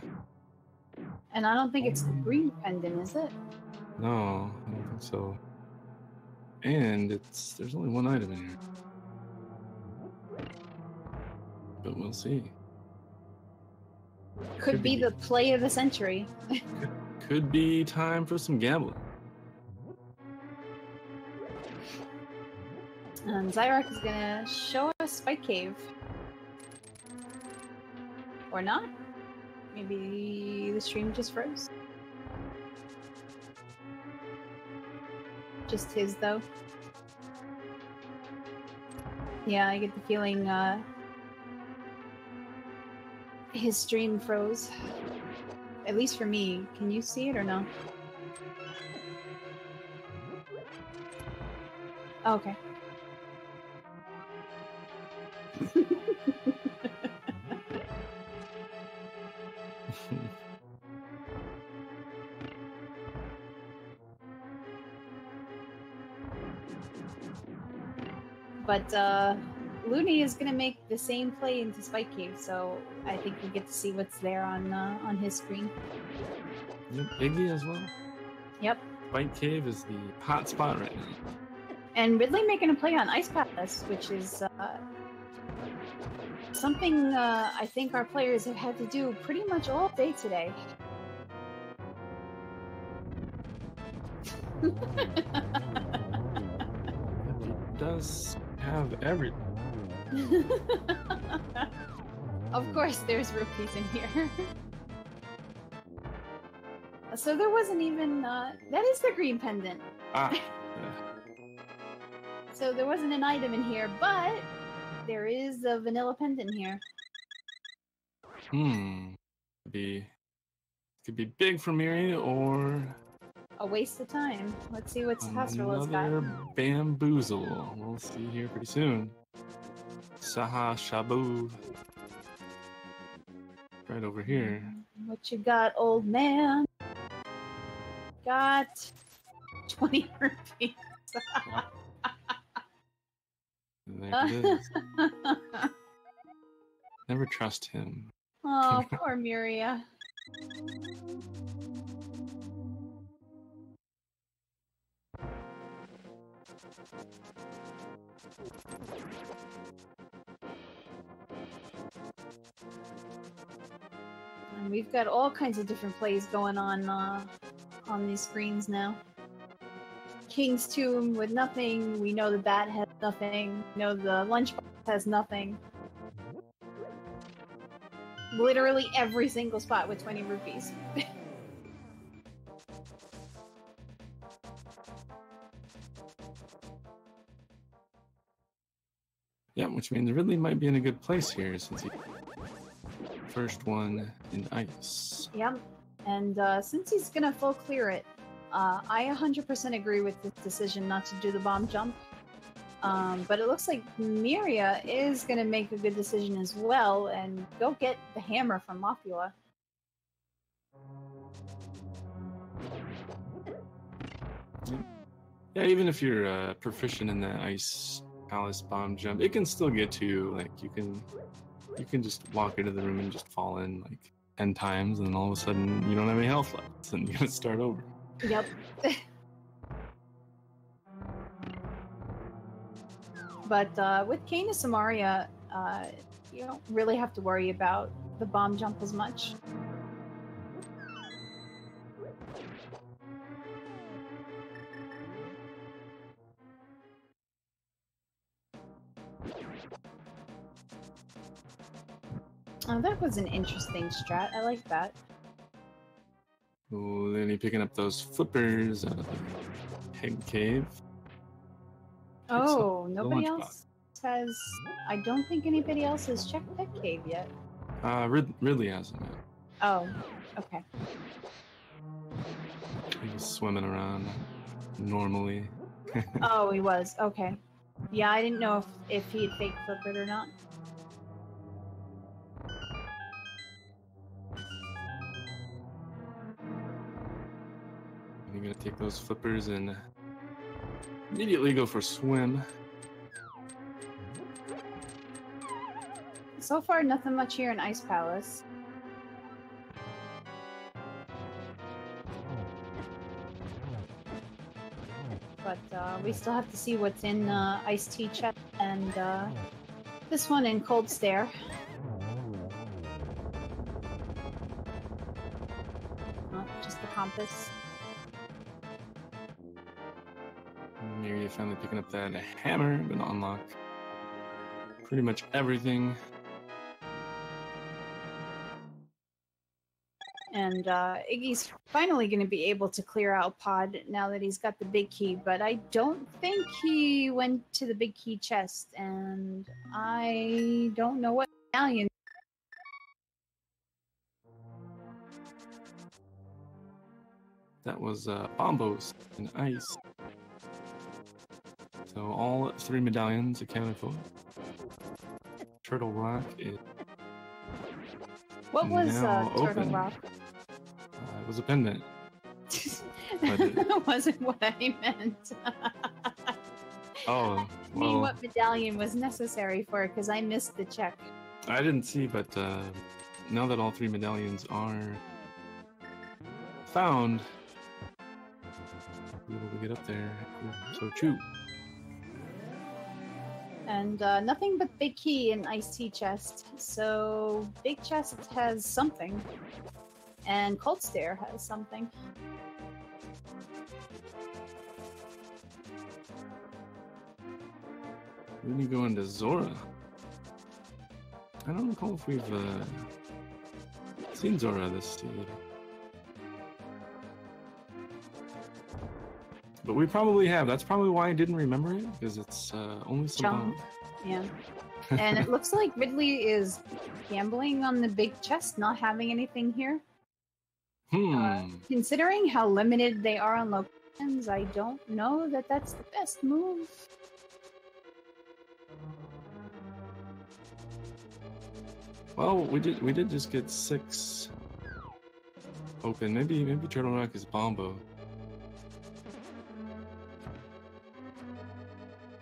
Speaker 2: I don't think it's the green pendant, is it?
Speaker 1: no, I don't think so. And there's only one item in here. But we'll see.
Speaker 2: Could be the play of the century.
Speaker 1: Could be time for some gambling.
Speaker 2: And Xyrak is gonna show us Spike Cave. Or not? Maybe the stream just froze. Just his, though. Yeah, I get the feeling his stream froze. At least for me. Can you see it or no? Oh, okay. But Looney is gonna make the same play into Spike Cave, so I think we get to see what's there on his screen.
Speaker 1: Yep, Iggy as well.
Speaker 2: Yep.
Speaker 1: Spike Cave is the hot spot right now.
Speaker 2: And Ridley making a play on Ice Palace, which is something I think our players have had to do pretty much all day today.
Speaker 1: It does have everything.
Speaker 2: Of course, there's rupees in here. So there wasn't even that is the green pendant.
Speaker 1: Ah.
Speaker 2: So there wasn't an item in here, but there is a vanilla pendant here.
Speaker 1: Could be big for Miri or
Speaker 2: A waste of time. Let's see what Hasrula's got.
Speaker 1: another bamboozle. We'll see here pretty soon. Saha Shabu. Right over here.
Speaker 2: What you got, old man? Got 20 rupees.
Speaker 1: There it is. Never trust him.
Speaker 2: Oh, poor Miria. And we've got all kinds of different plays going on these screens now. King's Tomb with nothing. We know the bat has nothing. We know the lunchbox has nothing. Literally every single spot with 20 rupees.
Speaker 1: Yeah, which means Ridley might be in a good place here since he first one in ice.
Speaker 2: Yep. And since he's gonna full clear it, I 100% agree with this decision not to do the bomb jump. But it looks like Miria is gonna make a good decision as well and go get the hammer from Mafua.
Speaker 1: Yeah, even if you're proficient in the ice palace bomb jump, it can still get to you. Like you can just walk into the room and just fall in like 10 times, and all of a sudden you don't have any health left, and you gotta start over.
Speaker 2: Yep. But with Canis Amaria, you don't really have to worry about the bomb jump as much. Oh, that was an interesting strat. I like that.
Speaker 1: Oh, then you picking up those flippers out of the head cave.
Speaker 2: Oh, nobody else has... I don't think anybody else has checked that cave yet.
Speaker 1: Ridley hasn't yet.
Speaker 2: Oh, okay.
Speaker 1: He was swimming around normally.
Speaker 2: Oh, he was. Okay. Yeah, I didn't know if he had fake flippered or not.
Speaker 1: You're gonna take those flippers and immediately go for a swim.
Speaker 2: So far, nothing much here in Ice Palace. But we still have to see what's in Ice Tea Chest and this one in Cold Stare. Oh, just the compass.
Speaker 1: You're finally picking up that hammer, gonna unlock pretty much everything.
Speaker 2: And Iggy's finally going to be able to clear out Pod now that he's got the big key, but I don't think he went to the big key chest, and I don't know what medallion.
Speaker 1: That was bombos and ice. So all 3 medallions accounted for. Turtle Rock is
Speaker 2: What was
Speaker 1: now
Speaker 2: Turtle
Speaker 1: open.
Speaker 2: Rock?
Speaker 1: It was a pendant. But
Speaker 2: That wasn't what I meant.
Speaker 1: Oh,
Speaker 2: I mean,
Speaker 1: well,
Speaker 2: what medallion was necessary for it, because I missed the check.
Speaker 1: I didn't see, but now that all 3 medallions are found, I'll be able to get up there. So true.
Speaker 2: And nothing but big key in Ice Tea Chest. So big chest has something. And Cold Stare has something.
Speaker 1: Then you go into Zora. I don't recall if we've seen Zora this year. But we probably have. That's probably why I didn't remember it, because it's only some
Speaker 2: Chunk. Yeah. And it looks like Ridley is gambling on the big chest, not having anything here. Considering how limited they are on locations, I don't know that that's the best move.
Speaker 1: Well, we did just get 6 open. Maybe Turtle Rock is Bombo.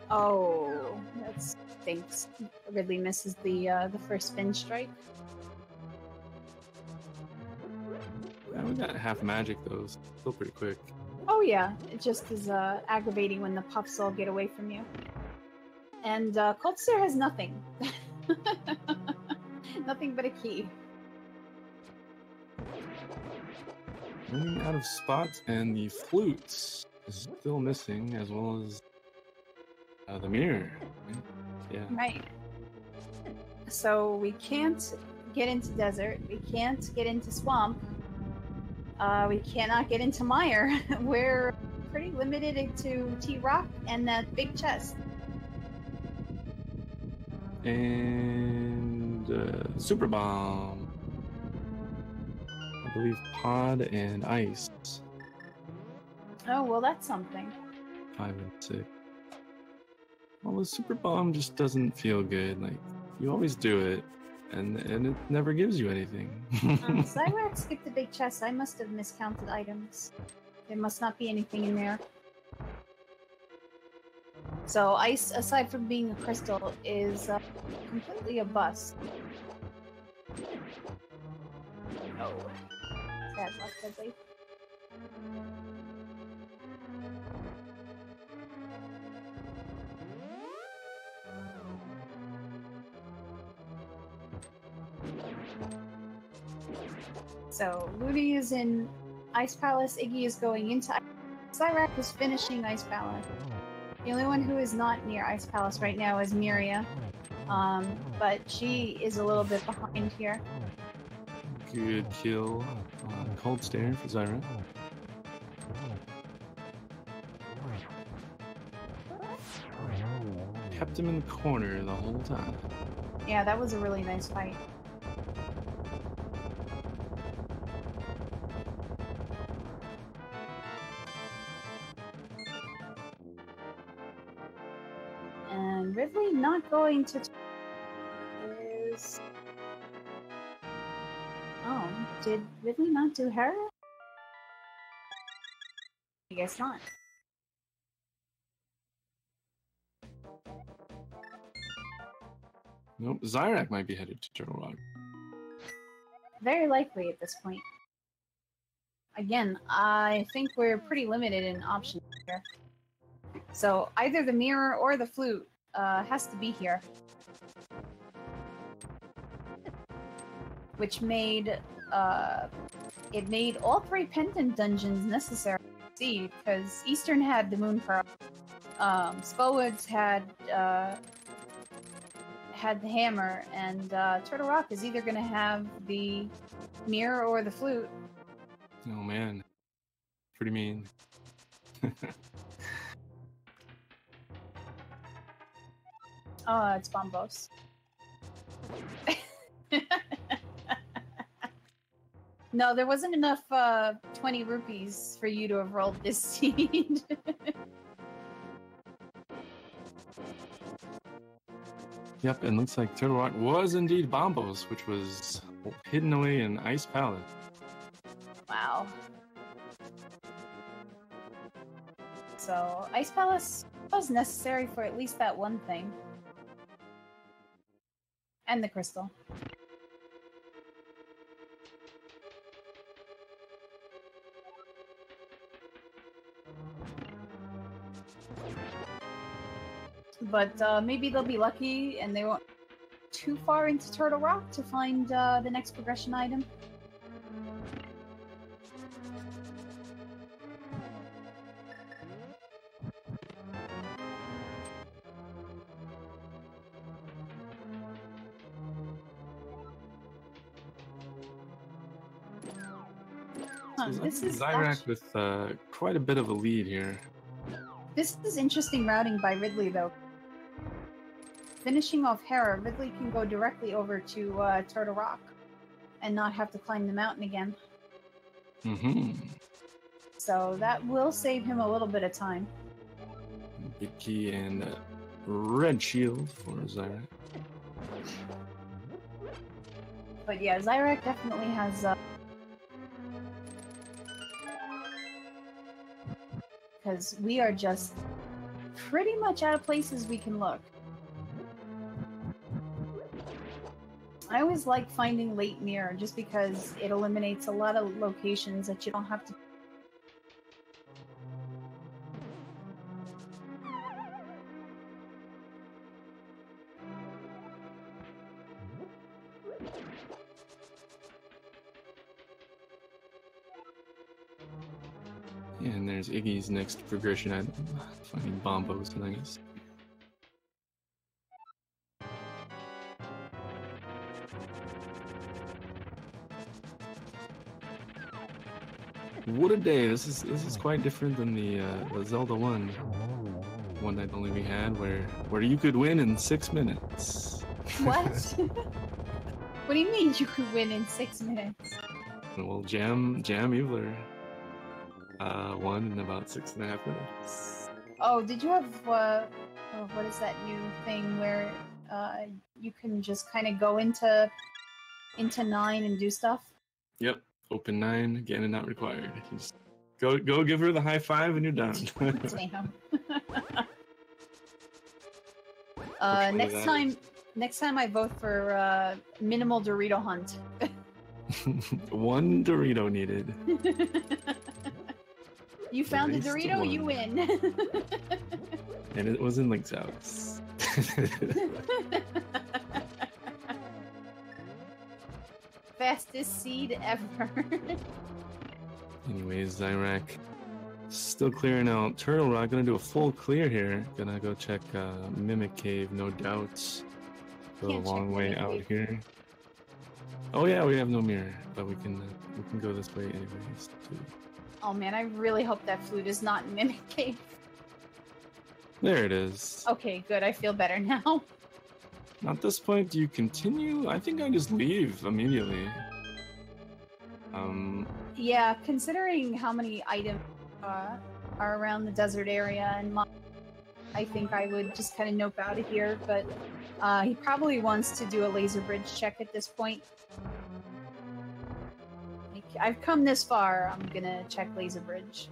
Speaker 2: Oh, that stinks. Ridley misses the first spin strike.
Speaker 1: Yeah, we got half magic though, so still pretty quick.
Speaker 2: Oh yeah, it just is aggravating when the puffs all get away from you. And Cold Stare has nothing. Nothing but a key.
Speaker 1: Running out of spots, and the flutes is still missing, as well as the mirror. Yeah.
Speaker 2: Right. So we can't get into desert. We can't get into swamp. We cannot get into mire. We're pretty limited to T-Rock and that big chest.
Speaker 1: And Super Bomb. I believe Pod and Ice.
Speaker 2: Oh, well, that's something.
Speaker 1: 5 and 6. Well, the Super Bomb just doesn't feel good. Like, you always do it, and it never gives you anything.
Speaker 2: Xyrak skipped the big chest. I must have miscounted items. There must not be anything in there. So ice, aside from being a crystal, is completely a bust. No. Bad luck, Ridley. So Looney is in Ice Palace, Iggy is going into Xyrak is finishing Ice Palace. The only one who is not near Ice Palace right now is Myria. But she is a little bit behind here.
Speaker 1: Good kill. Cold stare for Zyra. Kept him in the corner the whole time.
Speaker 2: Yeah, that was a really nice fight. And Ridley not going to is... Oh, did Ridley not do Hera? I guess not.
Speaker 1: Nope, Xyrak might be headed to Turtle Rock.
Speaker 2: Very likely at this point. Again, I think we're pretty limited in options here. So either the mirror or the flute has to be here. Which made it made all 3 pendant dungeons necessary to see, because Eastern had the Moon Pearl, Skullwoods had the hammer, and Turtle Rock is either going to have the mirror or the flute.
Speaker 1: Oh man, pretty mean.
Speaker 2: Oh, it's Bombos. No, there wasn't enough 20 rupees for you to have rolled this seed.
Speaker 1: Yep, and looks like Turtle Rock was indeed Bombos, which was hidden away in Ice Palace.
Speaker 2: Wow. So, Ice Palace was necessary for at least that one thing. And the crystal. But maybe they'll be lucky and they won't too far into Turtle Rock to find the next progression item. This is
Speaker 1: Xyrak with quite a bit of a lead here.
Speaker 2: This is interesting routing by Ridley, though. Finishing off Hera, Ridley can go directly over to Turtle Rock and not have to climb the mountain again.
Speaker 1: Mm-hmm.
Speaker 2: So that will save him a little bit of time.
Speaker 1: Big key and red shield for Xyrak.
Speaker 2: But yeah, Xyrak definitely has... because we are just pretty much out of places we can look. I always like finding late mirror just because it eliminates a lot of locations that you don't have to.
Speaker 1: Yeah, and there's Iggy's next progression item, finding Bombos, nice. What a day! This is quite different than the Zelda one night only we had, where you could win in 6 minutes.
Speaker 2: What? What do you mean you could win in 6 minutes?
Speaker 1: Well, Jam Evler won in about 6.5 minutes.
Speaker 2: Oh, did you have what is that new thing where you can just kind of go into 9 and do stuff?
Speaker 1: Yep. Open 9, again and not required. You just go give her the high five and you're done.
Speaker 2: Damn.
Speaker 1: Hopefully
Speaker 2: Next
Speaker 1: that
Speaker 2: time, next time I vote for minimal Dorito hunt.
Speaker 1: One Dorito needed.
Speaker 2: You found a
Speaker 1: race to
Speaker 2: Dorito, you
Speaker 1: one.
Speaker 2: win.
Speaker 1: And it was in Link's house.
Speaker 2: Fastest seed ever.
Speaker 1: Anyways, xyrak still clearing out Turtle Rock. Gonna do a full clear here. Gonna go check Mimic Cave, no doubt. Go a
Speaker 2: Can't check
Speaker 1: long way
Speaker 2: Mimic
Speaker 1: out
Speaker 2: Cave.
Speaker 1: here. Oh yeah, we have no mirror, but we can go this way anyways. Too.
Speaker 2: Oh man, I really hope that flute is not in Mimic Cave.
Speaker 1: There it is.
Speaker 2: Okay, good. I feel better now.
Speaker 1: At this point, do you continue? I think I just leave immediately.
Speaker 2: Yeah, considering how many items are around the desert area, and I think I would just kind of nope out of here. But he probably wants to do a laser bridge check at this point. Like, I've come this far. I'm gonna check laser bridge.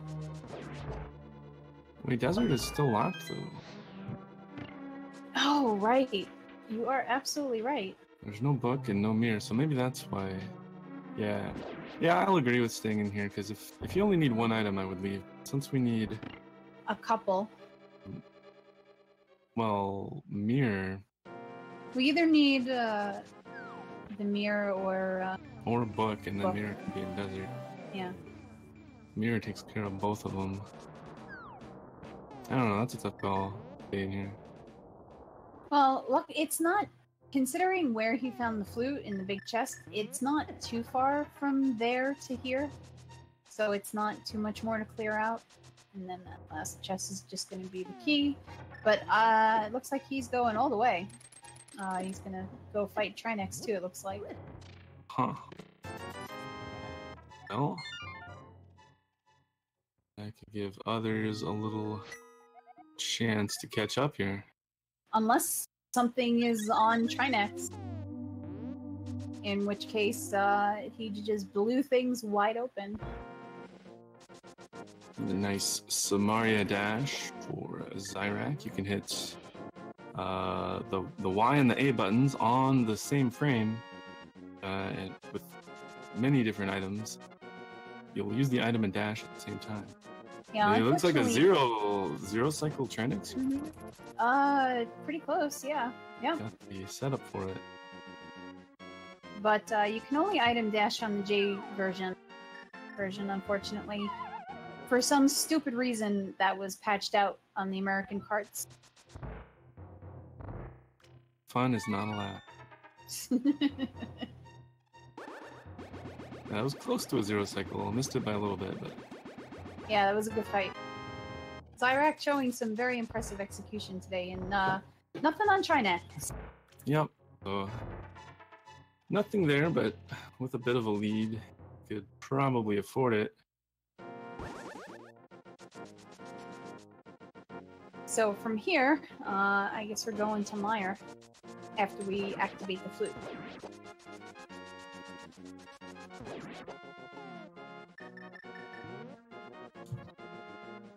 Speaker 1: Wait, desert is still locked though.
Speaker 2: Oh, right. You are absolutely right.
Speaker 1: There's no book and no mirror, so maybe that's why. Yeah. Yeah, I'll agree with staying in here, because if you only need one item, I would leave. Since we need,
Speaker 2: A couple.
Speaker 1: well, mirror
Speaker 2: We either need the mirror
Speaker 1: or book, and then
Speaker 2: Book.
Speaker 1: mirror can be in desert.
Speaker 2: yeah.
Speaker 1: Mirror takes care of both of them. I don't know, that's a tough call. Stay in here.
Speaker 2: Well, look, it's not, considering where he found the flute in the big chest, it's not too far from there to here. So it's not too much more to clear out. And then that last chest is just going to be the key. But it looks like he's going all the way. He's going to go fight Trinex too, it looks like.
Speaker 1: Huh. Well, I could give others a little chance to catch up here.
Speaker 2: Unless something is on Trinex. In which case, he just blew things wide open.
Speaker 1: The nice Samaria dash for xyrak. You can hit the Y and the A buttons on the same frame, and with many different items. You'll use the item and dash at the same time.
Speaker 2: Yeah,
Speaker 1: It looks like a
Speaker 2: unfortunately-
Speaker 1: zero cycle Trinix here, maybe?
Speaker 2: Pretty close, yeah. Yeah.
Speaker 1: Got the setup for it.
Speaker 2: But you can only item dash on the J version, unfortunately. For some stupid reason, that was patched out on the American carts.
Speaker 1: Fun is not allowed. That was close to a zero cycle. Missed it by a little bit, but
Speaker 2: Yeah, that was a good fight. xyrak showing some very impressive execution today, and nothing on Trinex.
Speaker 1: yep. So nothing there, but with a bit of a lead, could probably afford it.
Speaker 2: So from here, I guess we're going to Meyer after we activate the flute.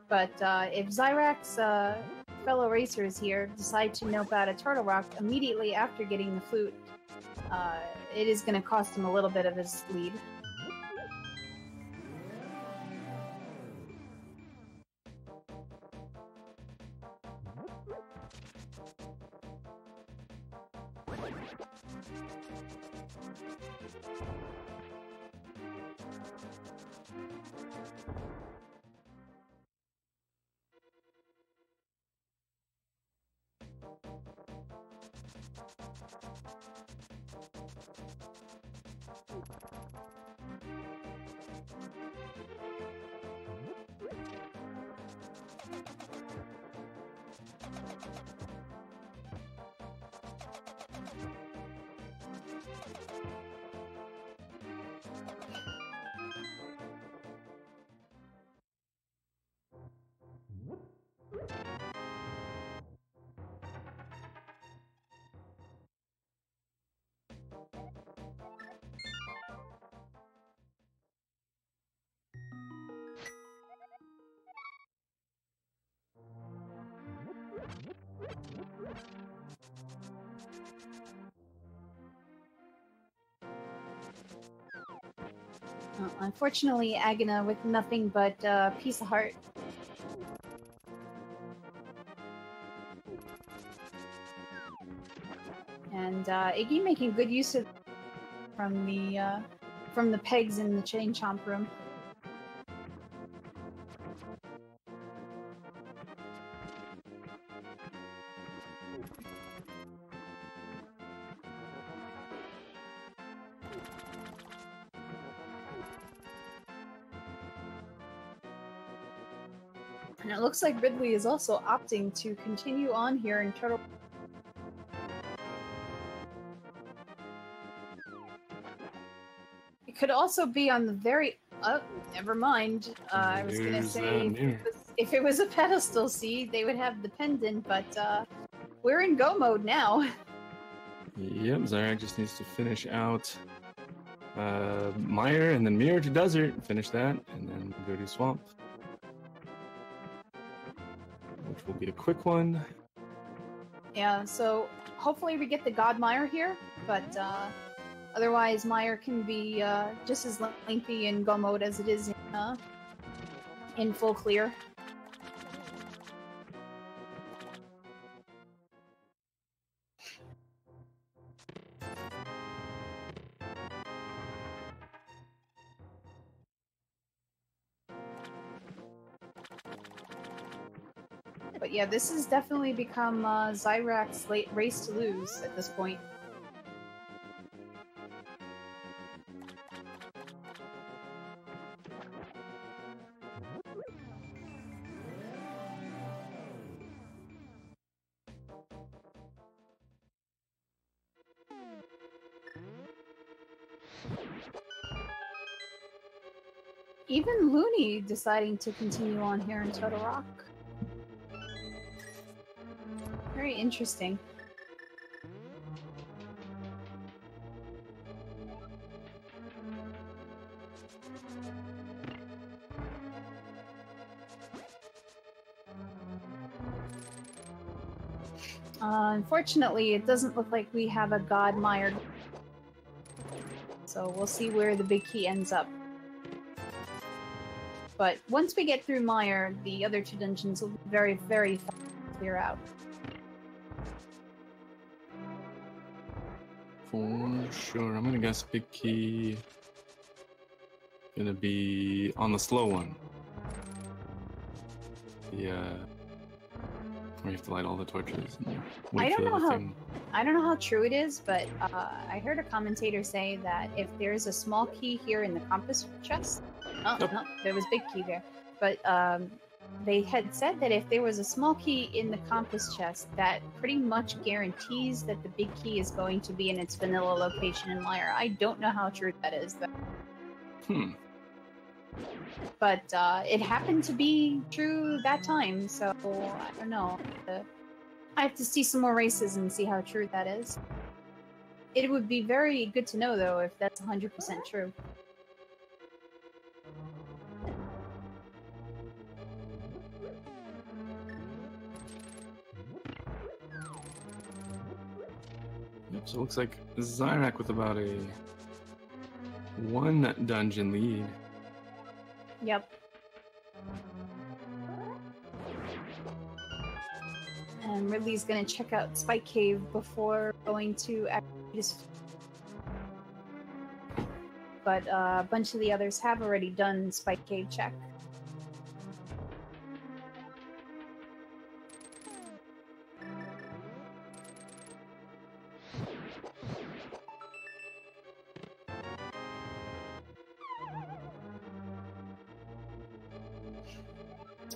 Speaker 2: But if xyrak's fellow racers here decide to nope out a Turtle Rock immediately after getting the flute, it is going to cost him a little bit of his lead. Unfortunately, Agana with nothing but piece of heart. And Iggy making good use of from the pegs in the chain chomp room. And it looks like Ridley is also opting to continue on here in Turtle. It could also be on the very... Oh, never mind. I was gonna
Speaker 1: There's
Speaker 2: say
Speaker 1: that
Speaker 2: if it was a pedestal seed, they would have the pendant, but we're in go mode now.
Speaker 1: Yep, xyrak just needs to finish out Mire and then Mirror to Desert, finish that, and then go to Swamp. Which will be a quick one.
Speaker 2: Yeah, so hopefully we get the God Mire here, but otherwise Mire can be just as lengthy in go mode as it is in full clear. But yeah, this has definitely become Xyrak's late race to lose at this point. Even Looney deciding to continue on here in Total Rock. Very interesting. Unfortunately, it doesn't look like we have a God Mire. So we'll see where the big key ends up. But once we get through Mire, the other two dungeons will be very, very fast to clear out.
Speaker 1: For sure. I'm gonna guess big key gonna be on the slow one. Yeah. Where you have to light all the torches and wait
Speaker 2: I don't
Speaker 1: for
Speaker 2: know
Speaker 1: the
Speaker 2: how
Speaker 1: thing.
Speaker 2: I don't know how true it is, but I heard a commentator say that if there's a small key here in the compass chest, no, there was big key there, but they had said that if there was a small key in the compass chest, that pretty much guarantees that the big key is going to be in its vanilla location in Lyre. I don't know how true that is, though. But it happened to be true that time, so I don't know. I have to see some more races and see how true that is. It would be very good to know, though, if that's 100% true.
Speaker 1: Yep, so it looks like Xyrak with about a 1 dungeon lead.
Speaker 2: Yep. And Ridley's gonna check out Spike Cave before going to just. But a bunch of the others have already done Spike Cave check.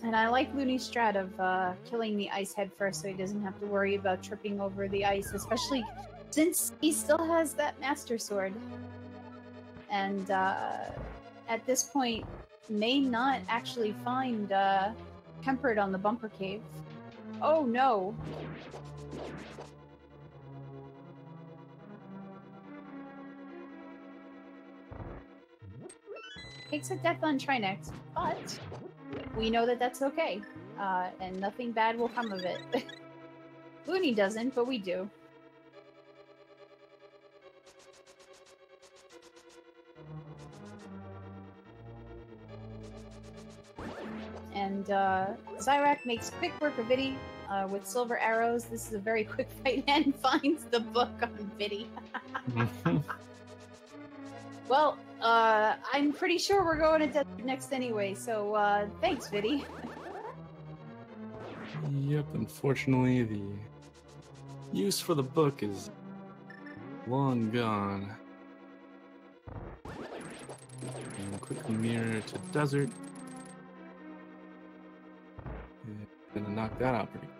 Speaker 2: And I like Looney's strat of killing the ice head first so he doesn't have to worry about tripping over the ice, especially since he still has that Master Sword. And at this point, may not actually find Tempered on the Bumper Cave. Oh no! Takes a death on Trinex, but we know that that's okay, and nothing bad will come of it. Looney doesn't, but we do. And Xyrak makes quick work of Viddy with silver arrows. This is a very quick fight and finds the book on Viddy. Well, I'm pretty sure we're going to Desert next anyway, so thanks, Viddy.
Speaker 1: Yep, unfortunately, the use for the book is long gone. And quickly mirror to desert. And gonna knock that out pretty quick.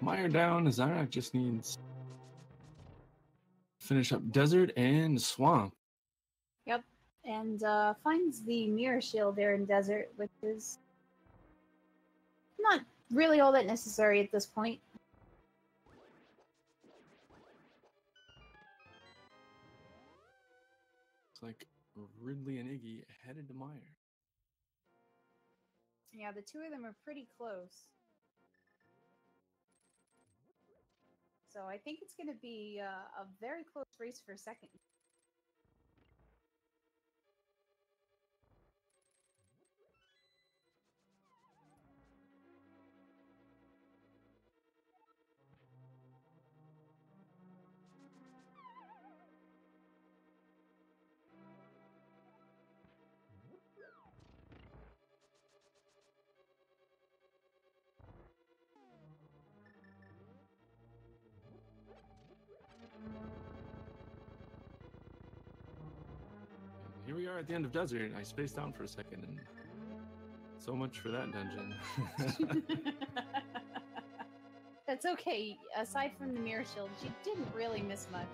Speaker 1: Meyer down, Xyrak just needs to finish up desert and swamp.
Speaker 2: Yep, and finds the mirror shield there in desert, which is not really all that necessary at this point.
Speaker 1: It's like Ridley and Iggy headed to Meyer.
Speaker 2: Yeah, the two of them are pretty close. So I think it's going to be a very close race for second.
Speaker 1: Here we are at the end of desert. I spaced out for a second, and so much for that dungeon.
Speaker 2: That's okay. Aside from the mirror shield, you didn't really miss much.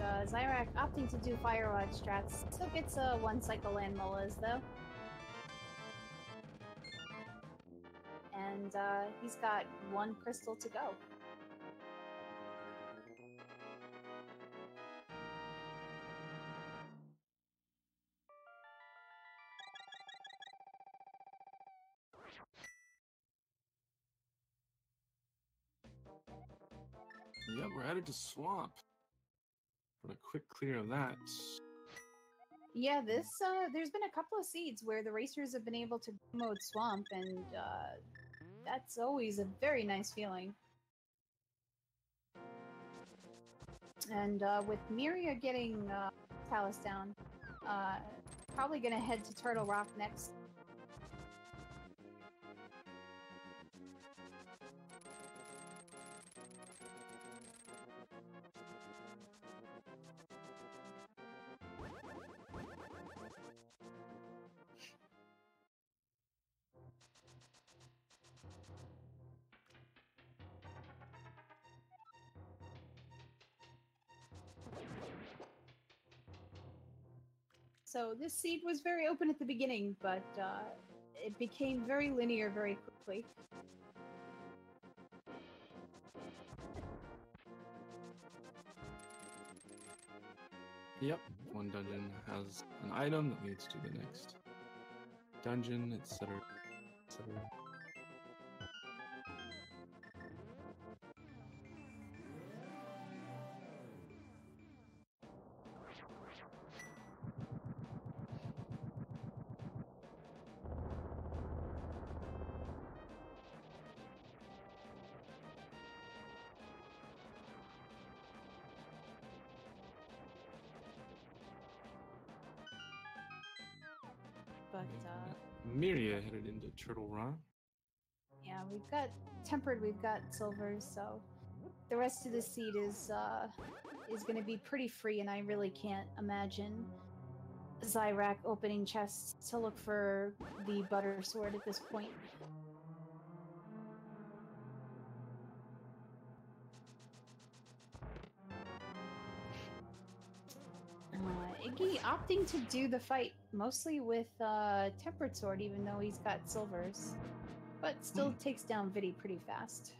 Speaker 2: And Xyrak opting to do fire rod strats still gets a one cycle land mullas though. And he's got one crystal to go.
Speaker 1: Yep, we're headed to swamp. For a quick clear of that.
Speaker 2: Yeah, this there's been a couple of seeds where the racers have been able to mode swamp, and that's always a very nice feeling. And with Miria getting Talus down, probably gonna head to Turtle Rock next. So this seed was very open at the beginning, but it became very linear very quickly.
Speaker 1: Yep, one dungeon has an item that leads to the next dungeon, etc. etc.
Speaker 2: But
Speaker 1: Miria headed into Turtle Rock.
Speaker 2: yeah, we've got tempered, we've got silvers, so the rest of the seed is is going to be pretty free, and I really can't imagine Xyrak opening chests to look for the butter sword at this point. Iggy opting to do the fight mostly with tempered sword, even though he's got silvers, but still takes down Viddy pretty fast.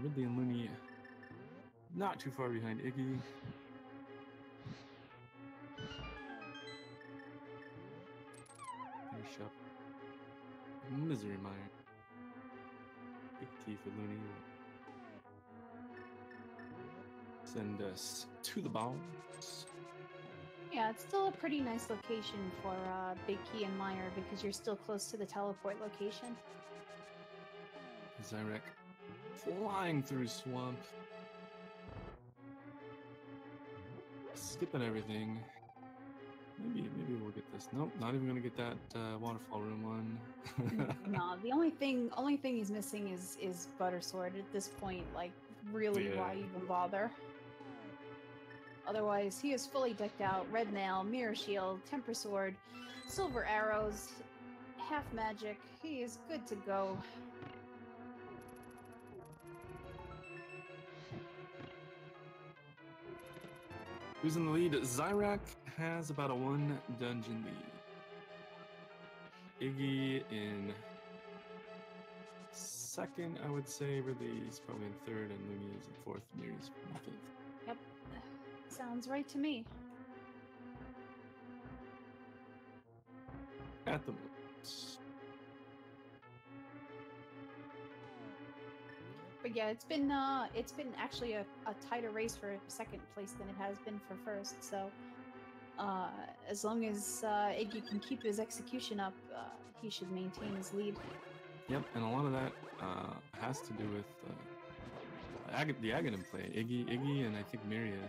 Speaker 1: Ridley and Looney not too far behind Iggy. Finish up Misery Mire. Big T for Looney. Send us to the bombs.
Speaker 2: Yeah, it's still a pretty nice location for Big Key and Meyer because you're still close to the teleport location.
Speaker 1: Xyrak flying through swamp. Skipping everything. Maybe we'll get this. Nope, not even gonna get that waterfall room one.
Speaker 2: No, the only thing he's missing is butter sword at this point. Like, really, why even bother? Otherwise, he is fully decked out. Red nail, mirror shield, temper sword, silver arrows, half magic. He is good to go.
Speaker 1: Who's in the lead? Xyrak has about a 1 dungeon lead. Iggy in second, I would say. Ridley's probably in third, and Looney is in fourth. Miri's in fifth.
Speaker 2: Yep, sounds right to me.
Speaker 1: At the moment.
Speaker 2: But yeah, it's been actually a tighter race for second place than it has been for first. So as long as Iggy can keep his execution up, he should maintain his lead.
Speaker 1: Yep, and a lot of that has to do with the Aghanim play. Iggy and I think Myria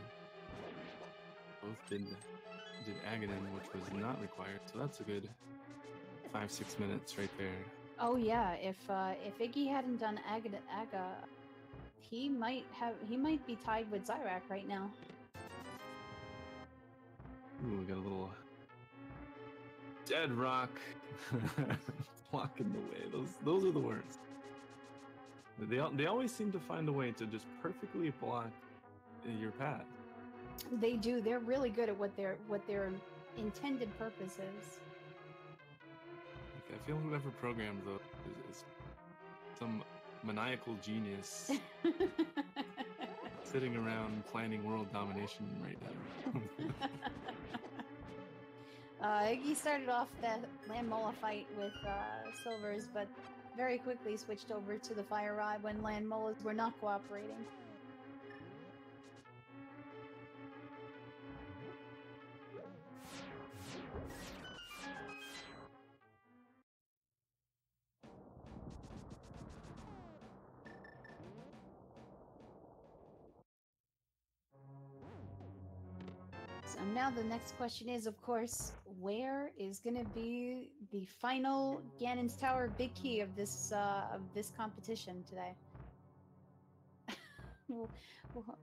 Speaker 1: both did Aghanim, which was not required. So that's a good 5-6 minutes right there.
Speaker 2: Oh yeah, if Iggy hadn't done Aga, he might be tied with Xyrak right now.
Speaker 1: Ooh, we got a little dead rock blocking the way. Those are the worst. They always seem to find a way to just perfectly block your path.
Speaker 2: They do. They're really good at what their intended purpose is.
Speaker 1: I feel whoever programmed those is some maniacal genius sitting around planning world domination right now.
Speaker 2: Iggy started off that Land Mola fight with silvers, but very quickly switched over to the Fire Rod when Land Molas were not cooperating. So now the next question is, of course, where is going to be the final Ganon's Tower big key of this competition today?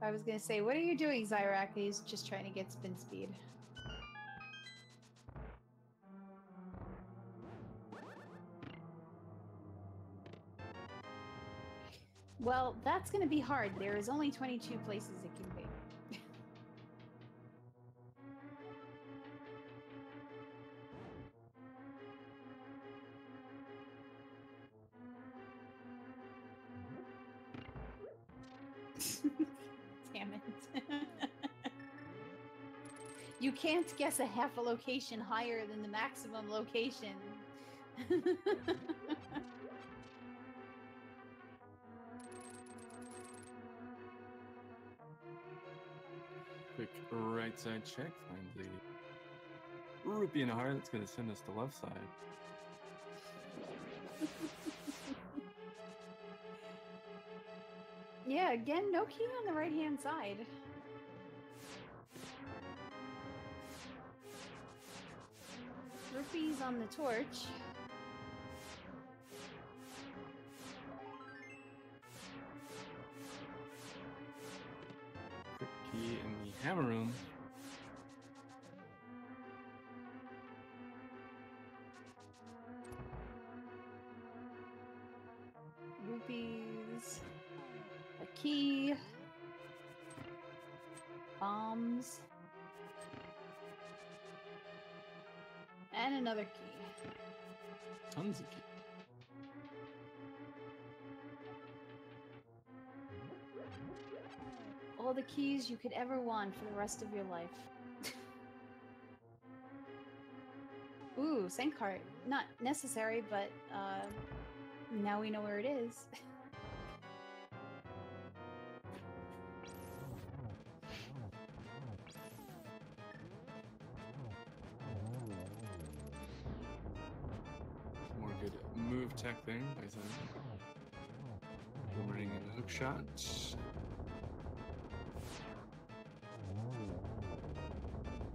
Speaker 2: I was going to say, what are you doing, Xyrak? He's just trying to get spin speed. Well, that's going to be hard. There is only 22 places it can be. Damn it. You can't guess a half a location higher than the maximum location.
Speaker 1: Quick right side check. Find the rupee and a heart that's going to send us to left side.
Speaker 2: Yeah, again, no key on the right-hand side. Rupees on the torch.
Speaker 1: Hammer room.
Speaker 2: Rupees. A key. Bombs. And another key.
Speaker 1: Tons of keys.
Speaker 2: All the keys you could ever want for the rest of your life. Ooh, sand cart. Not necessary, but now we know where it is.
Speaker 1: More good move tech thing, I said. Boomerang and hook shot.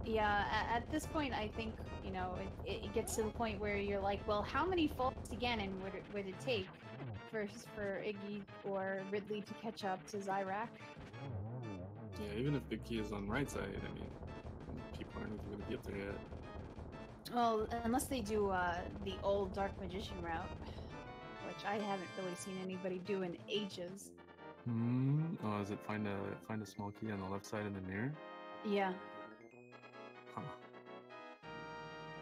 Speaker 2: Yeah, at this point, I think, you know, it gets to the point where you're like, well, how many falls to Ganon would it take for Iggy or Ridley to catch up to Xyrak?
Speaker 1: Yeah, even if the key is on the right side, I mean, people aren't even going to get there yet.
Speaker 2: Well, unless they do the old Dark Magician route, which I haven't really seen anybody do in ages.
Speaker 1: Oh, is it find a small key on the left side of the mirror?
Speaker 2: Yeah.
Speaker 1: Huh.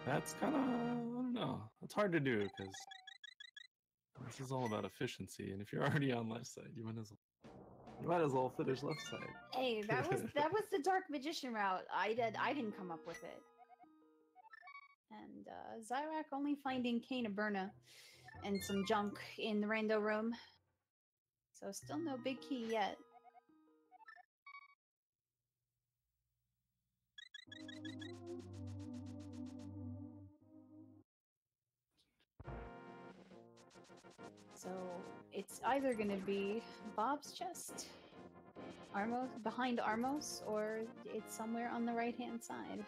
Speaker 1: That's kind of, I don't know. It's hard to do because this is all about efficiency, and if you're already on left side, you might as well finish left side.
Speaker 2: Hey, that was the Dark Magician route. I didn't come up with it. And Xyrak only finding Cane of Burna and some junk in the rando room. So still no big key yet. So it's either gonna be Bob's chest, behind Armos, or it's somewhere on the right-hand side.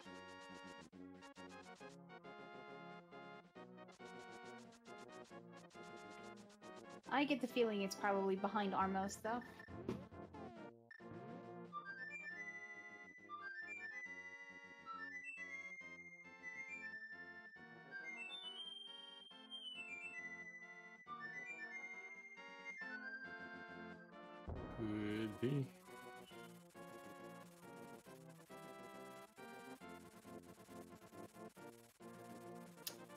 Speaker 2: I get the feeling it's probably behind Armos, though.
Speaker 1: Could be.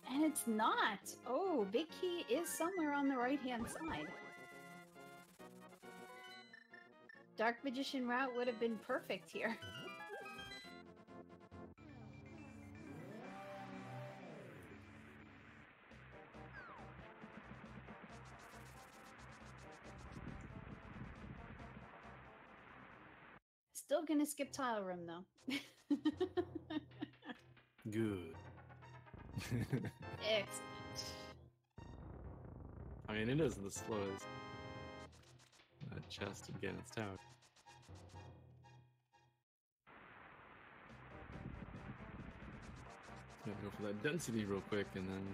Speaker 2: And it's not! Oh, big key is somewhere on the right-hand side. Dark Magician route would have been perfect here. Still gonna skip tile room, though.
Speaker 1: Good.
Speaker 2: Excellent.
Speaker 1: I mean, it is the slowest chest again. It's tower. Gonna go for that density real quick, and then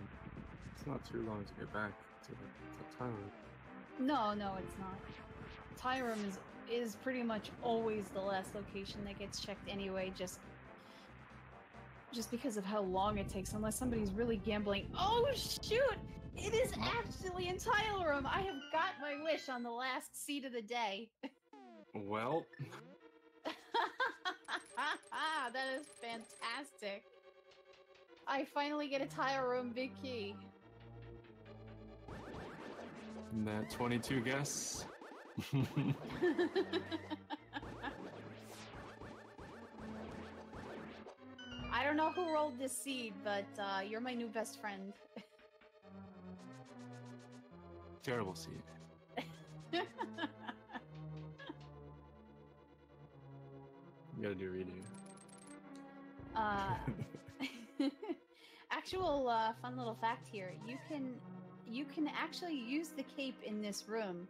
Speaker 1: it's not too long to get back to the tower.
Speaker 2: No, it's not. Tile room is pretty much always the last location that gets checked anyway, just because of how long it takes, unless somebody's really gambling. Oh shoot! It is actually in tile room! I have got my wish on the last seed of the day.
Speaker 1: Well.
Speaker 2: That is fantastic. I finally get a tile room big key.
Speaker 1: That 22 guess.
Speaker 2: I don't know who rolled this seed, but you're my new best friend.
Speaker 1: Terrible seed. You gotta do a redo.
Speaker 2: Actual fun little fact here: you can actually use the cape in this room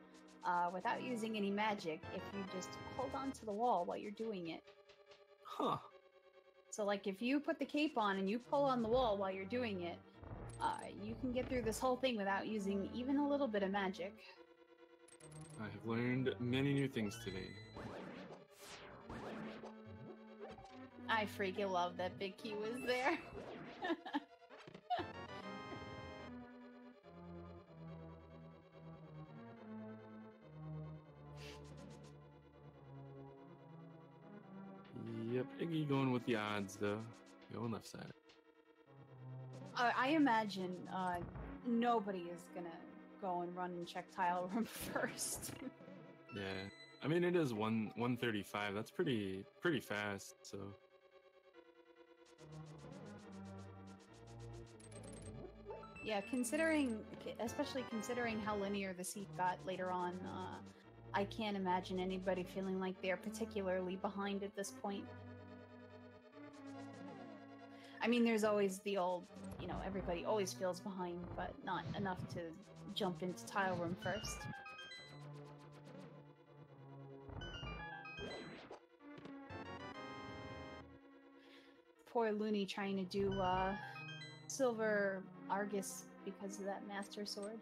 Speaker 2: without using any magic if you just hold on to the wall while you're doing it.
Speaker 1: Huh.
Speaker 2: So, like, if you put the cape on and you pull on the wall while you're doing it, you can get through this whole thing without using even a little bit of magic.
Speaker 1: I have learned many new things today.
Speaker 2: I freaking love that Big Key was there.
Speaker 1: Yep, Iggy going with the odds though. Going left side.
Speaker 2: I imagine nobody is gonna go and run and check tile room first.
Speaker 1: Yeah, I mean it is 135. That's pretty fast. So
Speaker 2: yeah, especially considering how linear the seat got later on, I can't imagine anybody feeling like they're particularly behind at this point. I mean, there's always the old, you know, everybody always feels behind, but not enough to jump into tile room first. Poor Loony trying to do silver Argus because of that master sword.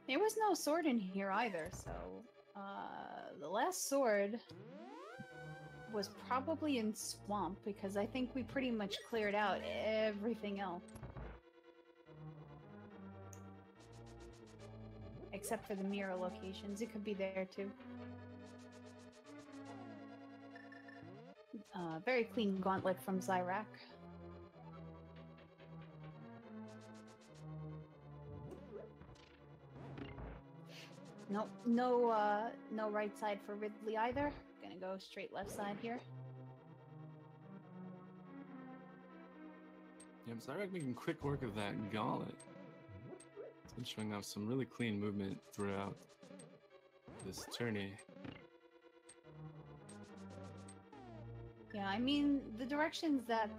Speaker 2: There was no sword in here either, so the last sword was probably in Swamp because I think we pretty much cleared out everything else. Except for the mirror locations, it could be there too. Very clean gauntlet from Xyrak. Nope, no right side for Ridley either. Gonna go straight left side here.
Speaker 1: yeah, Xyrak making quick work of that gauntlet. It's been showing off some really clean movement throughout this tourney.
Speaker 2: Yeah, I mean, the directions that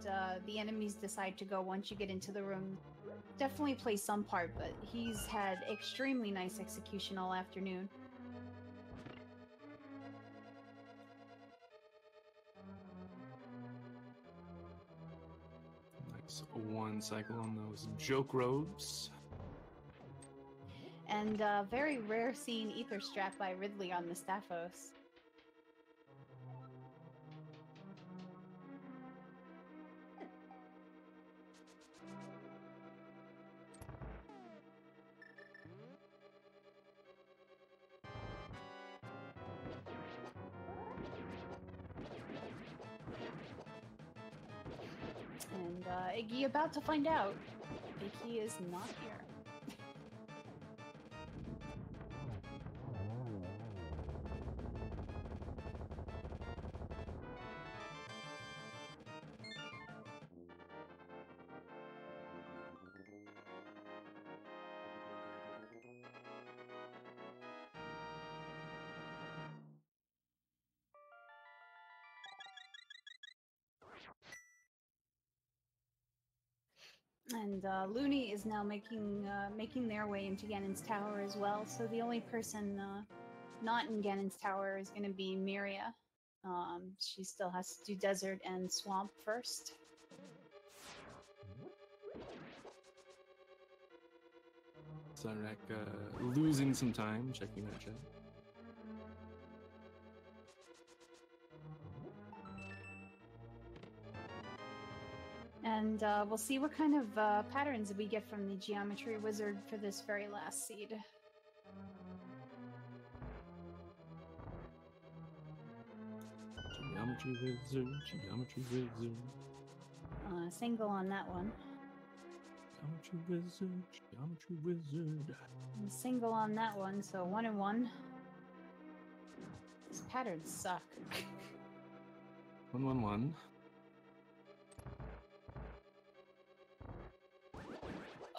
Speaker 2: the enemies decide to go once you get into the room definitely play some part, but he's had extremely nice execution all afternoon.
Speaker 1: Nice one cycle on those joke robes.
Speaker 2: And very rare seeing Ether Strap by Ridley on the Staphos. And Iggy about to find out. Iggy is not here. And Loony is now making their way into Ganon's Tower as well. So the only person not in Ganon's Tower is going to be Myria. She still has to do Desert and Swamp first.
Speaker 1: Xyrak losing some time, checking that chat.
Speaker 2: And we'll see what kind of patterns we get from the Geometry Wizard for this very last seed.
Speaker 1: Geometry Wizard, Geometry Wizard.
Speaker 2: Single on that one.
Speaker 1: Geometry Wizard, Geometry Wizard.
Speaker 2: And single on that one, so 1 and 1. These patterns suck.
Speaker 1: 1, 1, 1.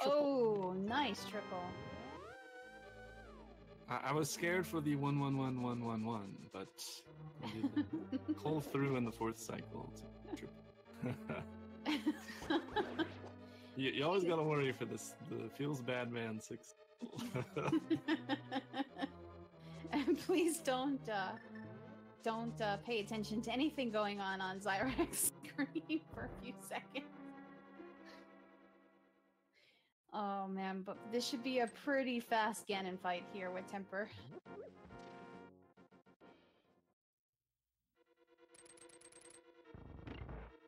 Speaker 2: Oh, nice triple.
Speaker 1: I was scared for the 1, 1, 1, 1, 1, 1, but we did pull through in the 4th cycle to triple. you always gotta worry for this. The feels bad man 6.
Speaker 2: And please don't pay attention to anything going on Xyrak's screen for a few seconds. Oh man, but this should be a pretty fast Ganon fight here with Temper.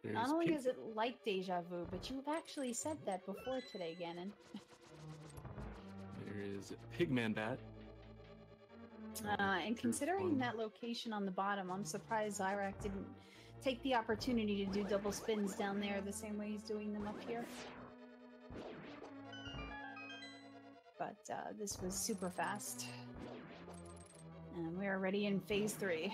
Speaker 2: Not only is it like deja vu, but you've actually said that before today, Ganon.
Speaker 1: There is Pigman Bat.
Speaker 2: And considering that location on the bottom, I'm surprised xyrak didn't take the opportunity to do double spins down there the same way he's doing them up here. But this was super fast. And we are ready in phase 3.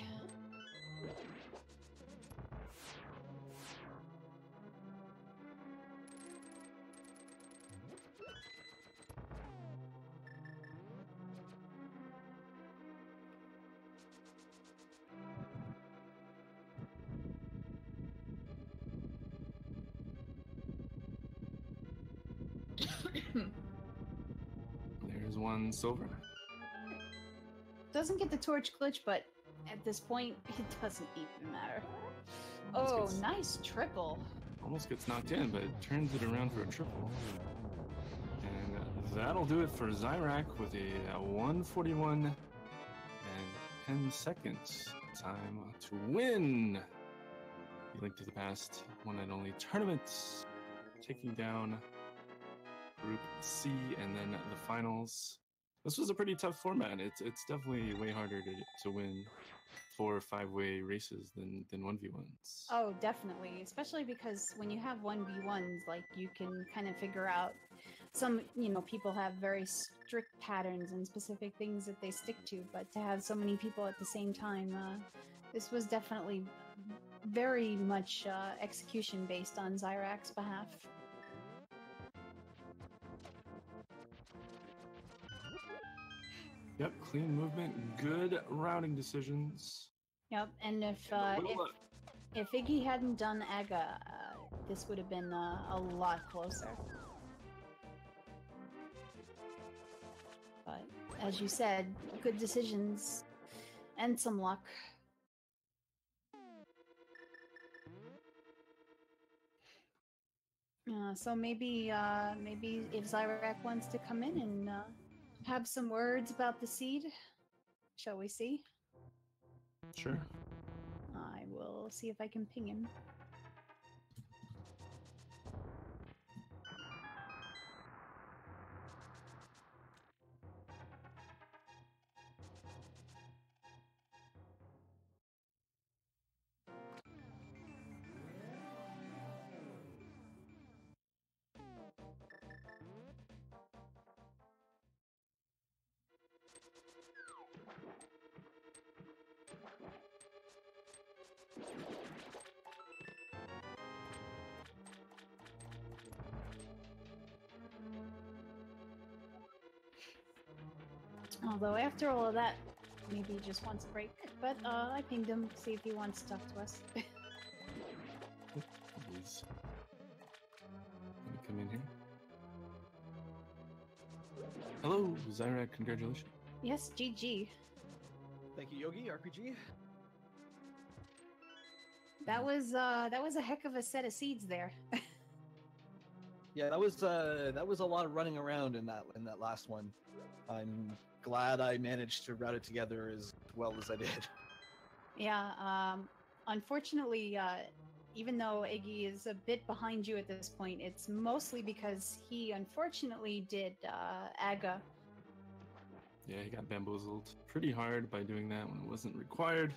Speaker 1: There's one silver.
Speaker 2: Doesn't get the torch glitch, but at this point, it doesn't even matter. Oh, nice triple.
Speaker 1: Almost gets knocked in, but it turns it around for a triple. And that'll do it for xyrak with a 141 and 10 seconds time to win the Link to the Past one and only tournament, taking down Group C and then the finals. This was a pretty tough format. It's definitely way harder to win 4 or 5-way races than 1v1s.
Speaker 2: Oh, definitely. Especially because when you have 1v1s, like, you can kind of figure out some, people have very strict patterns and specific things that they stick to, but to have so many people at the same time, this was definitely very much execution based on xyrak's behalf.
Speaker 1: Yep, clean movement, good routing decisions.
Speaker 2: Yep, and if Iggy hadn't done Aga, this would have been a lot closer. But as you said, good decisions and some luck. So maybe if xyrak wants to come in and have some words about the seed, shall we see?
Speaker 1: Sure.
Speaker 2: I will see if I can ping him. Although after all of that, maybe he just wants a break. But I pinged him, see if he wants to talk to us.
Speaker 1: He's gonna come in here. Hello, xyrak, congratulations.
Speaker 2: Yes, GG.
Speaker 4: Thank you, Yogi RPG.
Speaker 2: That was a heck of a set of seeds there.
Speaker 4: Yeah, that was a lot of running around in that last one. I'm glad I managed to route it together as well as I did.
Speaker 2: Yeah, unfortunately, even though Iggy is a bit behind you at this point, it's mostly because he unfortunately did Aga.
Speaker 1: Yeah, he got bamboozled pretty hard by doing that when it wasn't required,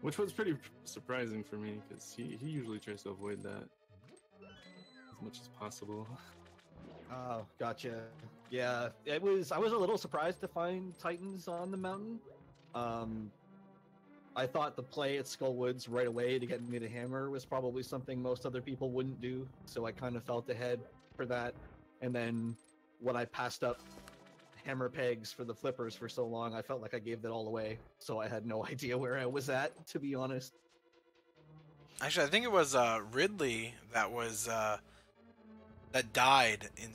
Speaker 1: which was pretty surprising for me because he usually tries to avoid that as much as possible.
Speaker 4: Oh, gotcha. Yeah, I was a little surprised to find Titans on the mountain. I thought the play at Skullwoods right away to get me the hammer was probably something most other people wouldn't do, so I kind of felt ahead for that. And then when I passed up hammer pegs for the flippers for so long, I felt like I gave that all away, so I had no idea where I was at, to be honest.
Speaker 3: Actually, I think it was Ridley that was that died in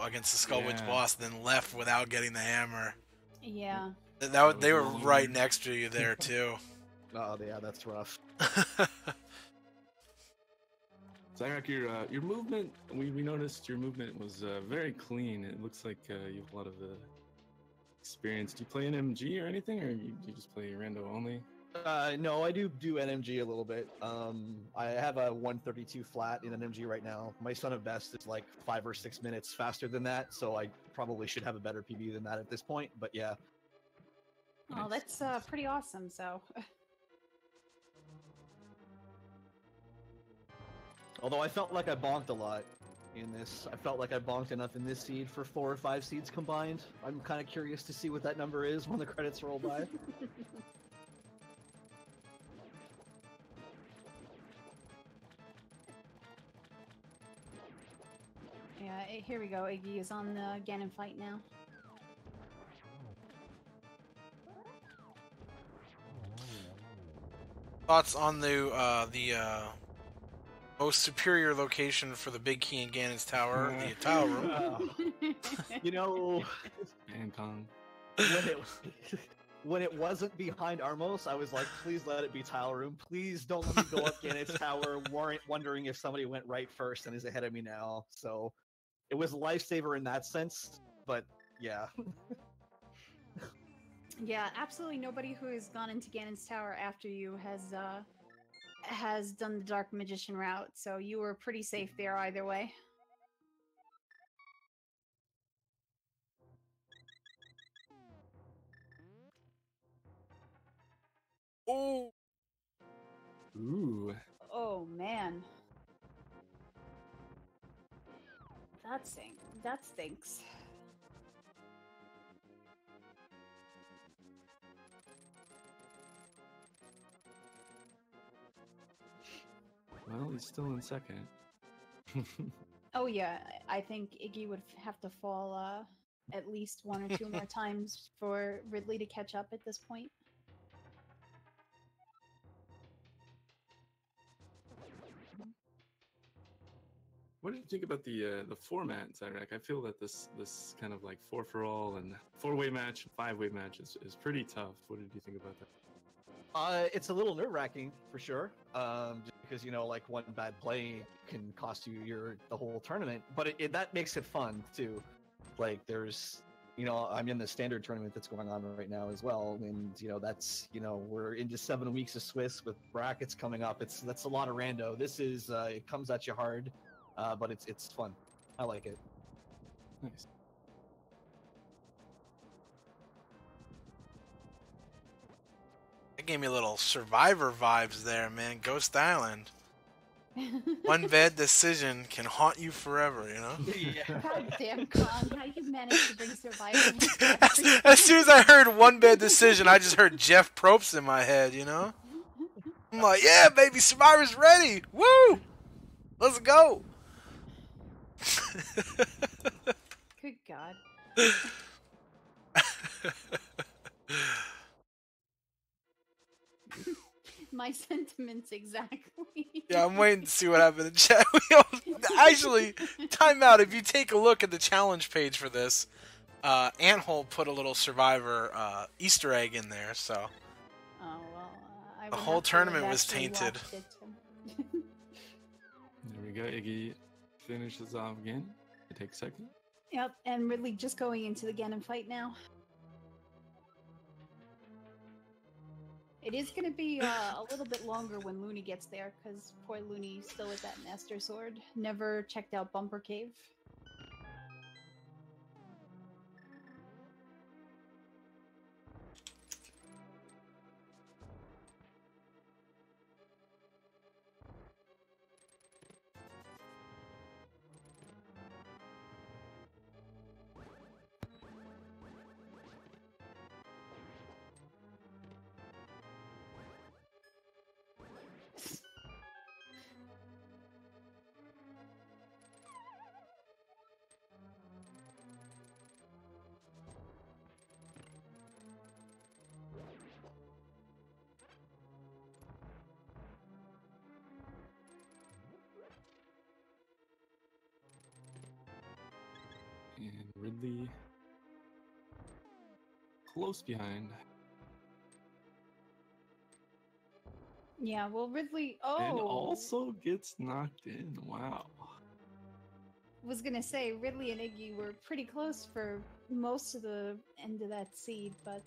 Speaker 3: against the Skullwoods boss, then left without getting the hammer.
Speaker 2: Yeah.
Speaker 3: They were right next to you there too.
Speaker 4: Oh yeah, that's rough.
Speaker 1: xyrak, your movement, we noticed your movement was very clean. It looks like you have a lot of experience. Do you play an MG or anything, or do you just play rando only?
Speaker 4: No, I do NMG a little bit. I have a 132 flat in NMG right now. My son of best is like 5 or 6 minutes faster than that, so I probably should have a better PB than that at this point. But yeah.
Speaker 2: Oh, that's pretty awesome. So.
Speaker 4: Although I felt like I bonked a lot in this. I felt like I bonked enough in this seed for 4 or 5 seeds combined. I'm kind of curious to see what that number is when the credits roll by.
Speaker 2: Yeah, here we go. Iggy is on the Ganon fight now.
Speaker 3: Thoughts on the most superior location for the big key in Ganon's tower, the Tile Room.
Speaker 4: You know,
Speaker 1: And Kong.
Speaker 4: when it wasn't behind Armos, I was like, please let it be Tile Room. Please don't let me go up Ganon's tower, wondering if somebody went right first and is ahead of me now. So it was a lifesaver in that sense, but yeah.
Speaker 2: Yeah, absolutely nobody who has gone into Ganon's tower after you has done the Dark Magician route, so you were pretty safe there either way.
Speaker 3: Oh,
Speaker 1: Ooh.
Speaker 2: Oh man. That stinks.
Speaker 1: Well, he's still in second.
Speaker 2: Oh yeah, I think Iggy would have to fall at least 1 or 2 more times for Ridley to catch up at this point.
Speaker 1: What did you think about the format, xyrak? I feel that this kind of like 4-for-all and 4-way match, 5-way match is pretty tough. What did you think about that?
Speaker 4: It's a little nerve-wracking for sure. Just because, you know, like one bad play can cost you the whole tournament, but that makes it fun too. Like there's, you know, I'm in the standard tournament that's going on right now as well, and you know that's, you know, we're into 7 weeks of Swiss with brackets coming up. That's a lot of rando. This is it comes at you hard, but it's fun. I like it.
Speaker 1: Nice.
Speaker 3: that gave me a little Survivor vibes there, man. Ghost Island. One bad decision can haunt you forever, you know?
Speaker 2: God damn, Kong, how you managed to bring Survivor?
Speaker 3: As soon as I heard one bad decision, I just heard Jeff Probst in my head, you know? I'm like, yeah, baby, Survivor's ready! Woo! Let's go!
Speaker 2: Good God. My sentiments exactly.
Speaker 3: Yeah, I'm waiting to see what happened in chat. Actually, time out. If you take a look at the challenge page for this, Anthole put a little Survivor Easter egg in there, so
Speaker 2: Oh, well, I
Speaker 3: the
Speaker 2: would
Speaker 3: whole
Speaker 2: have to
Speaker 3: tournament
Speaker 2: have
Speaker 3: was
Speaker 2: actually
Speaker 3: tainted.
Speaker 2: watched it.
Speaker 1: There we go. Iggy finishes off again. It takes second.
Speaker 2: Yep, and Ridley just going into the Ganon fight now. It is going to be a little bit longer when Looney gets there, because poor Looney still with that Master Sword. Never checked out Bumper Cave.
Speaker 1: And Ridley close behind.
Speaker 2: Yeah, well, Ridley... Oh!
Speaker 1: And also gets knocked in. Wow.
Speaker 2: Was gonna say, Ridley and Iggy were pretty close for most of the end of that seed, but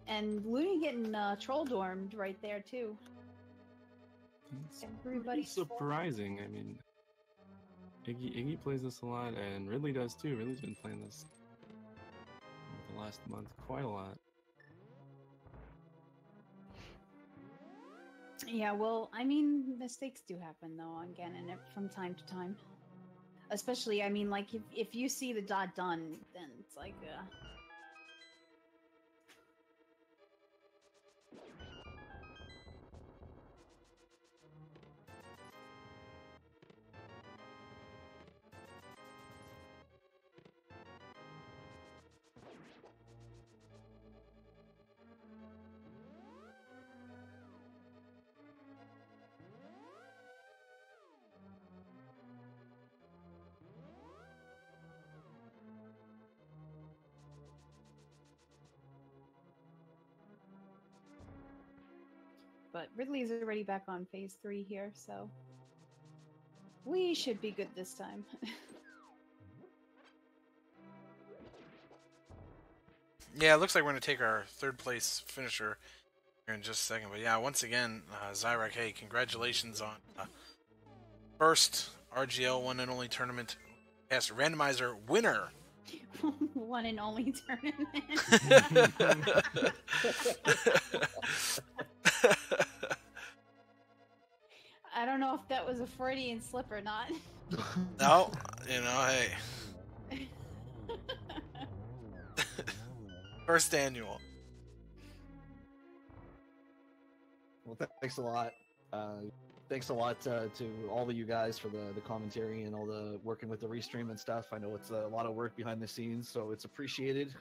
Speaker 2: And Looney getting troll dormed right there too.
Speaker 1: It's
Speaker 2: Everybody's full.
Speaker 1: surprising. I mean, Iggy plays this a lot, and Ridley does too. Ridley's been playing this the last month quite a lot.
Speaker 2: Yeah, well, I mean, mistakes do happen though on Ganon from time to time. Especially, I mean, like if you see the dot done, then it's like, but Ridley's already back on phase 3 here, so we should be good this time.
Speaker 3: Yeah, it looks like we're going to take our 3rd place finisher here in just a second. But yeah, once again, xyrak, hey, congratulations on first RGL one and only tournament cast randomizer winner.
Speaker 2: One and only tournament. I don't know if that was a Freudian slip or not.
Speaker 3: No, you know, hey. First annual.
Speaker 4: Well, thanks a lot. Thanks a lot to all of you guys for the commentary and all the working with the restream and stuff. I know it's a lot of work behind the scenes, so it's appreciated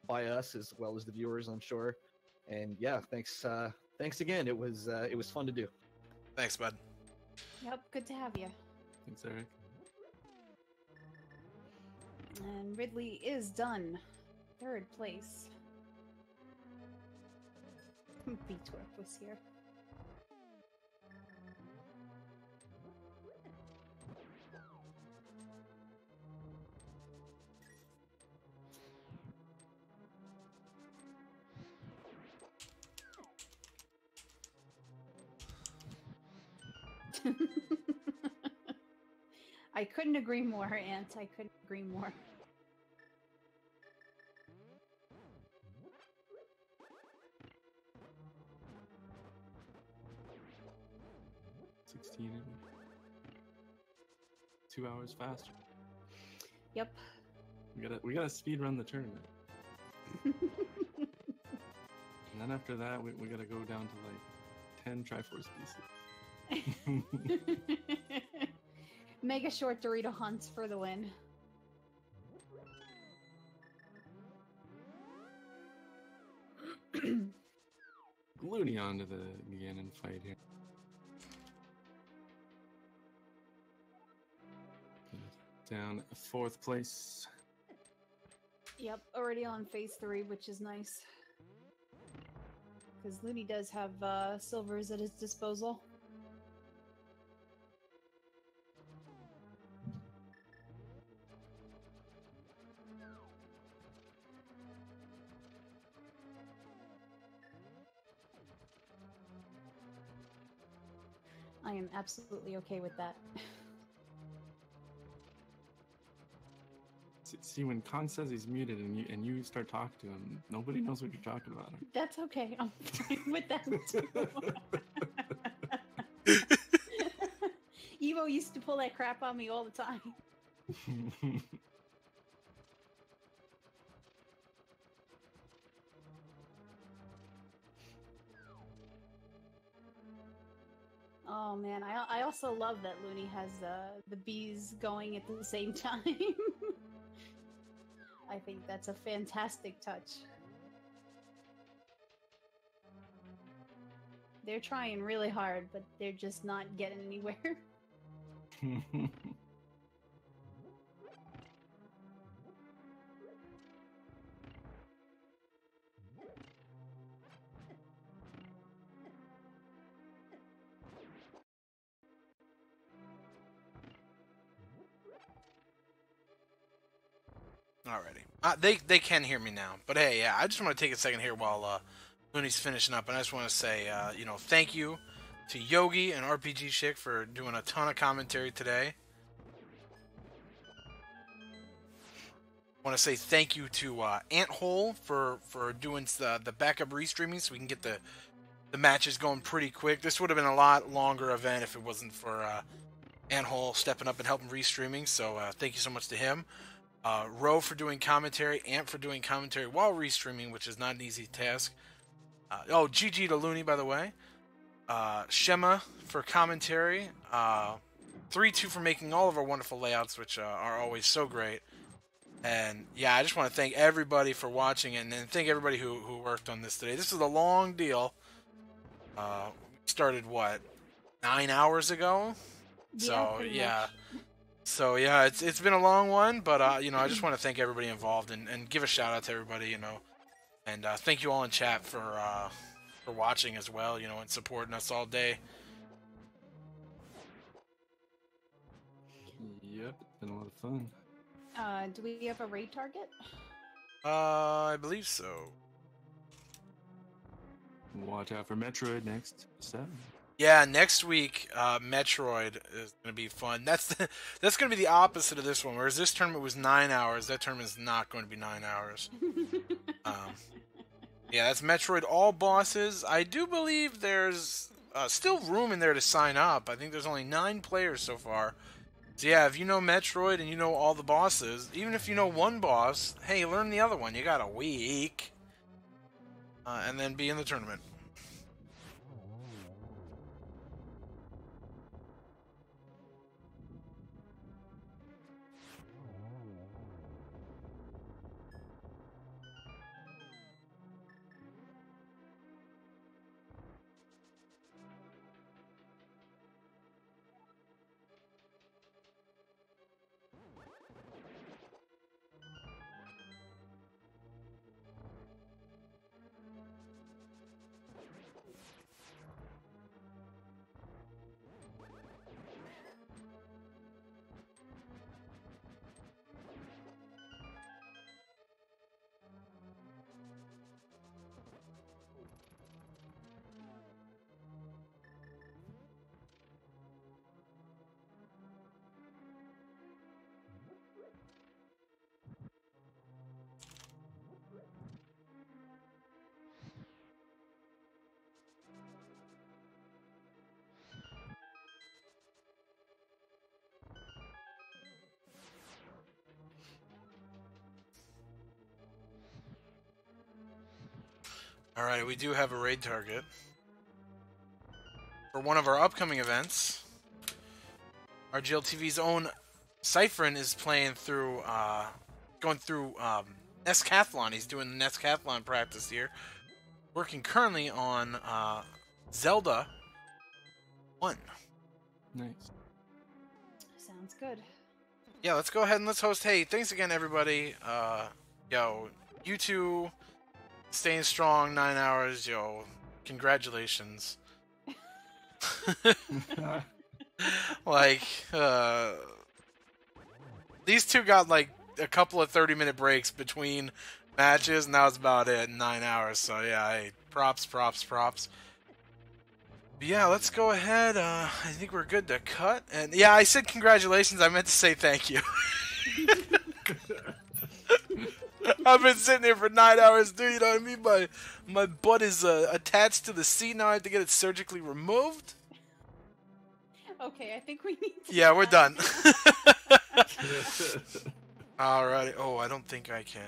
Speaker 4: by us as well as the viewers, I'm sure. And yeah, thanks again. It was fun to do.
Speaker 3: Thanks, bud.
Speaker 2: Yep, good to have you.
Speaker 1: Thanks, Eric.
Speaker 2: And Ridley is done. 3rd place. B-Twerk was here. I couldn't agree more, Ant. I couldn't agree more.
Speaker 1: In 2 hours faster.
Speaker 2: Yep.
Speaker 1: We gotta speed run the tournament. And then after that, we gotta go down to like 10 Triforce pieces.
Speaker 2: Mega short Dorito hunts for the win.
Speaker 1: Looney onto the Ganon fight here. Down 4th place.
Speaker 2: Yep, already on phase 3, which is nice. Because Looney does have silvers at his disposal. I am absolutely okay with that.
Speaker 1: See, when Kong says he's muted and you start talking to him, nobody knows what you're talking about.
Speaker 2: That's okay. I'm fine with that too. Evo used to pull that crap on me all the time. Oh man, I also love that Looney has the bees going at the same time. I think that's a fantastic touch. They're trying really hard, but they're just not getting anywhere.
Speaker 3: Alrighty. They can hear me now. But hey, yeah, I just want to take a second here while Looney's finishing up, and I just want to say, you know, thank you to Yogi and RPG Chick for doing a ton of commentary today. I want to say thank you to Anthole for doing the backup restreaming so we can get the matches going pretty quick. This would have been a lot longer event if it wasn't for Anthole stepping up and helping restreaming, so thank you so much to him. Ro for doing commentary, Ant for doing commentary while restreaming, which is not an easy task. Oh, GG to Looney, by the way. Shema for commentary. 3-2 for making all of our wonderful layouts, which are always so great. And yeah, I just want to thank everybody for watching, and thank everybody who worked on this today. This is a long deal. We started, what, 9 hours ago? So, yeah. So, yeah, it's been a long one, but, you know, I just want to thank everybody involved and give a shout-out to everybody, you know. And thank you all in chat for watching as well, you know, and supporting us all day.
Speaker 1: Yep, it's been a lot of fun.
Speaker 2: Do we have a raid target?
Speaker 3: I believe so.
Speaker 1: Watch out for Metroid next 7.
Speaker 3: Yeah, next week, Metroid is going to be fun. That's going to be the opposite of this one. Whereas this tournament was 9 hours, that tournament is not going to be 9 hours. Yeah, that's Metroid all bosses. I do believe there's still room in there to sign up. I think there's only 9 players so far. So yeah, if you know Metroid and you know all the bosses, even if you know one boss, hey, learn the other one. You got a week. And then be in the tournament. Alright, we do have a raid target for one of our upcoming events. RGLTV's own Cyphrin is playing through, going through Nescathlon. He's doing the Nescathlon practice here. Working currently on Zelda 1.
Speaker 1: Nice.
Speaker 2: Sounds good.
Speaker 3: Yeah, let's go ahead and let's host. Hey, thanks again, everybody. Yo, you two staying strong 9 hours. Yo, congratulations. Like, these two got like a couple of 30-minute breaks between matches, and that was about it. 9 hours. So yeah, hey, props. But yeah, let's go ahead. I think we're good to cut. And yeah, I said congratulations. I meant to say thank you. I've been sitting here for 9 hours, dude. You know what I mean? My butt is attached to the seat now. I have to get it surgically removed.
Speaker 2: Okay, I think we need to...
Speaker 3: Yeah, we're done. Alrighty. Oh, I don't think I can.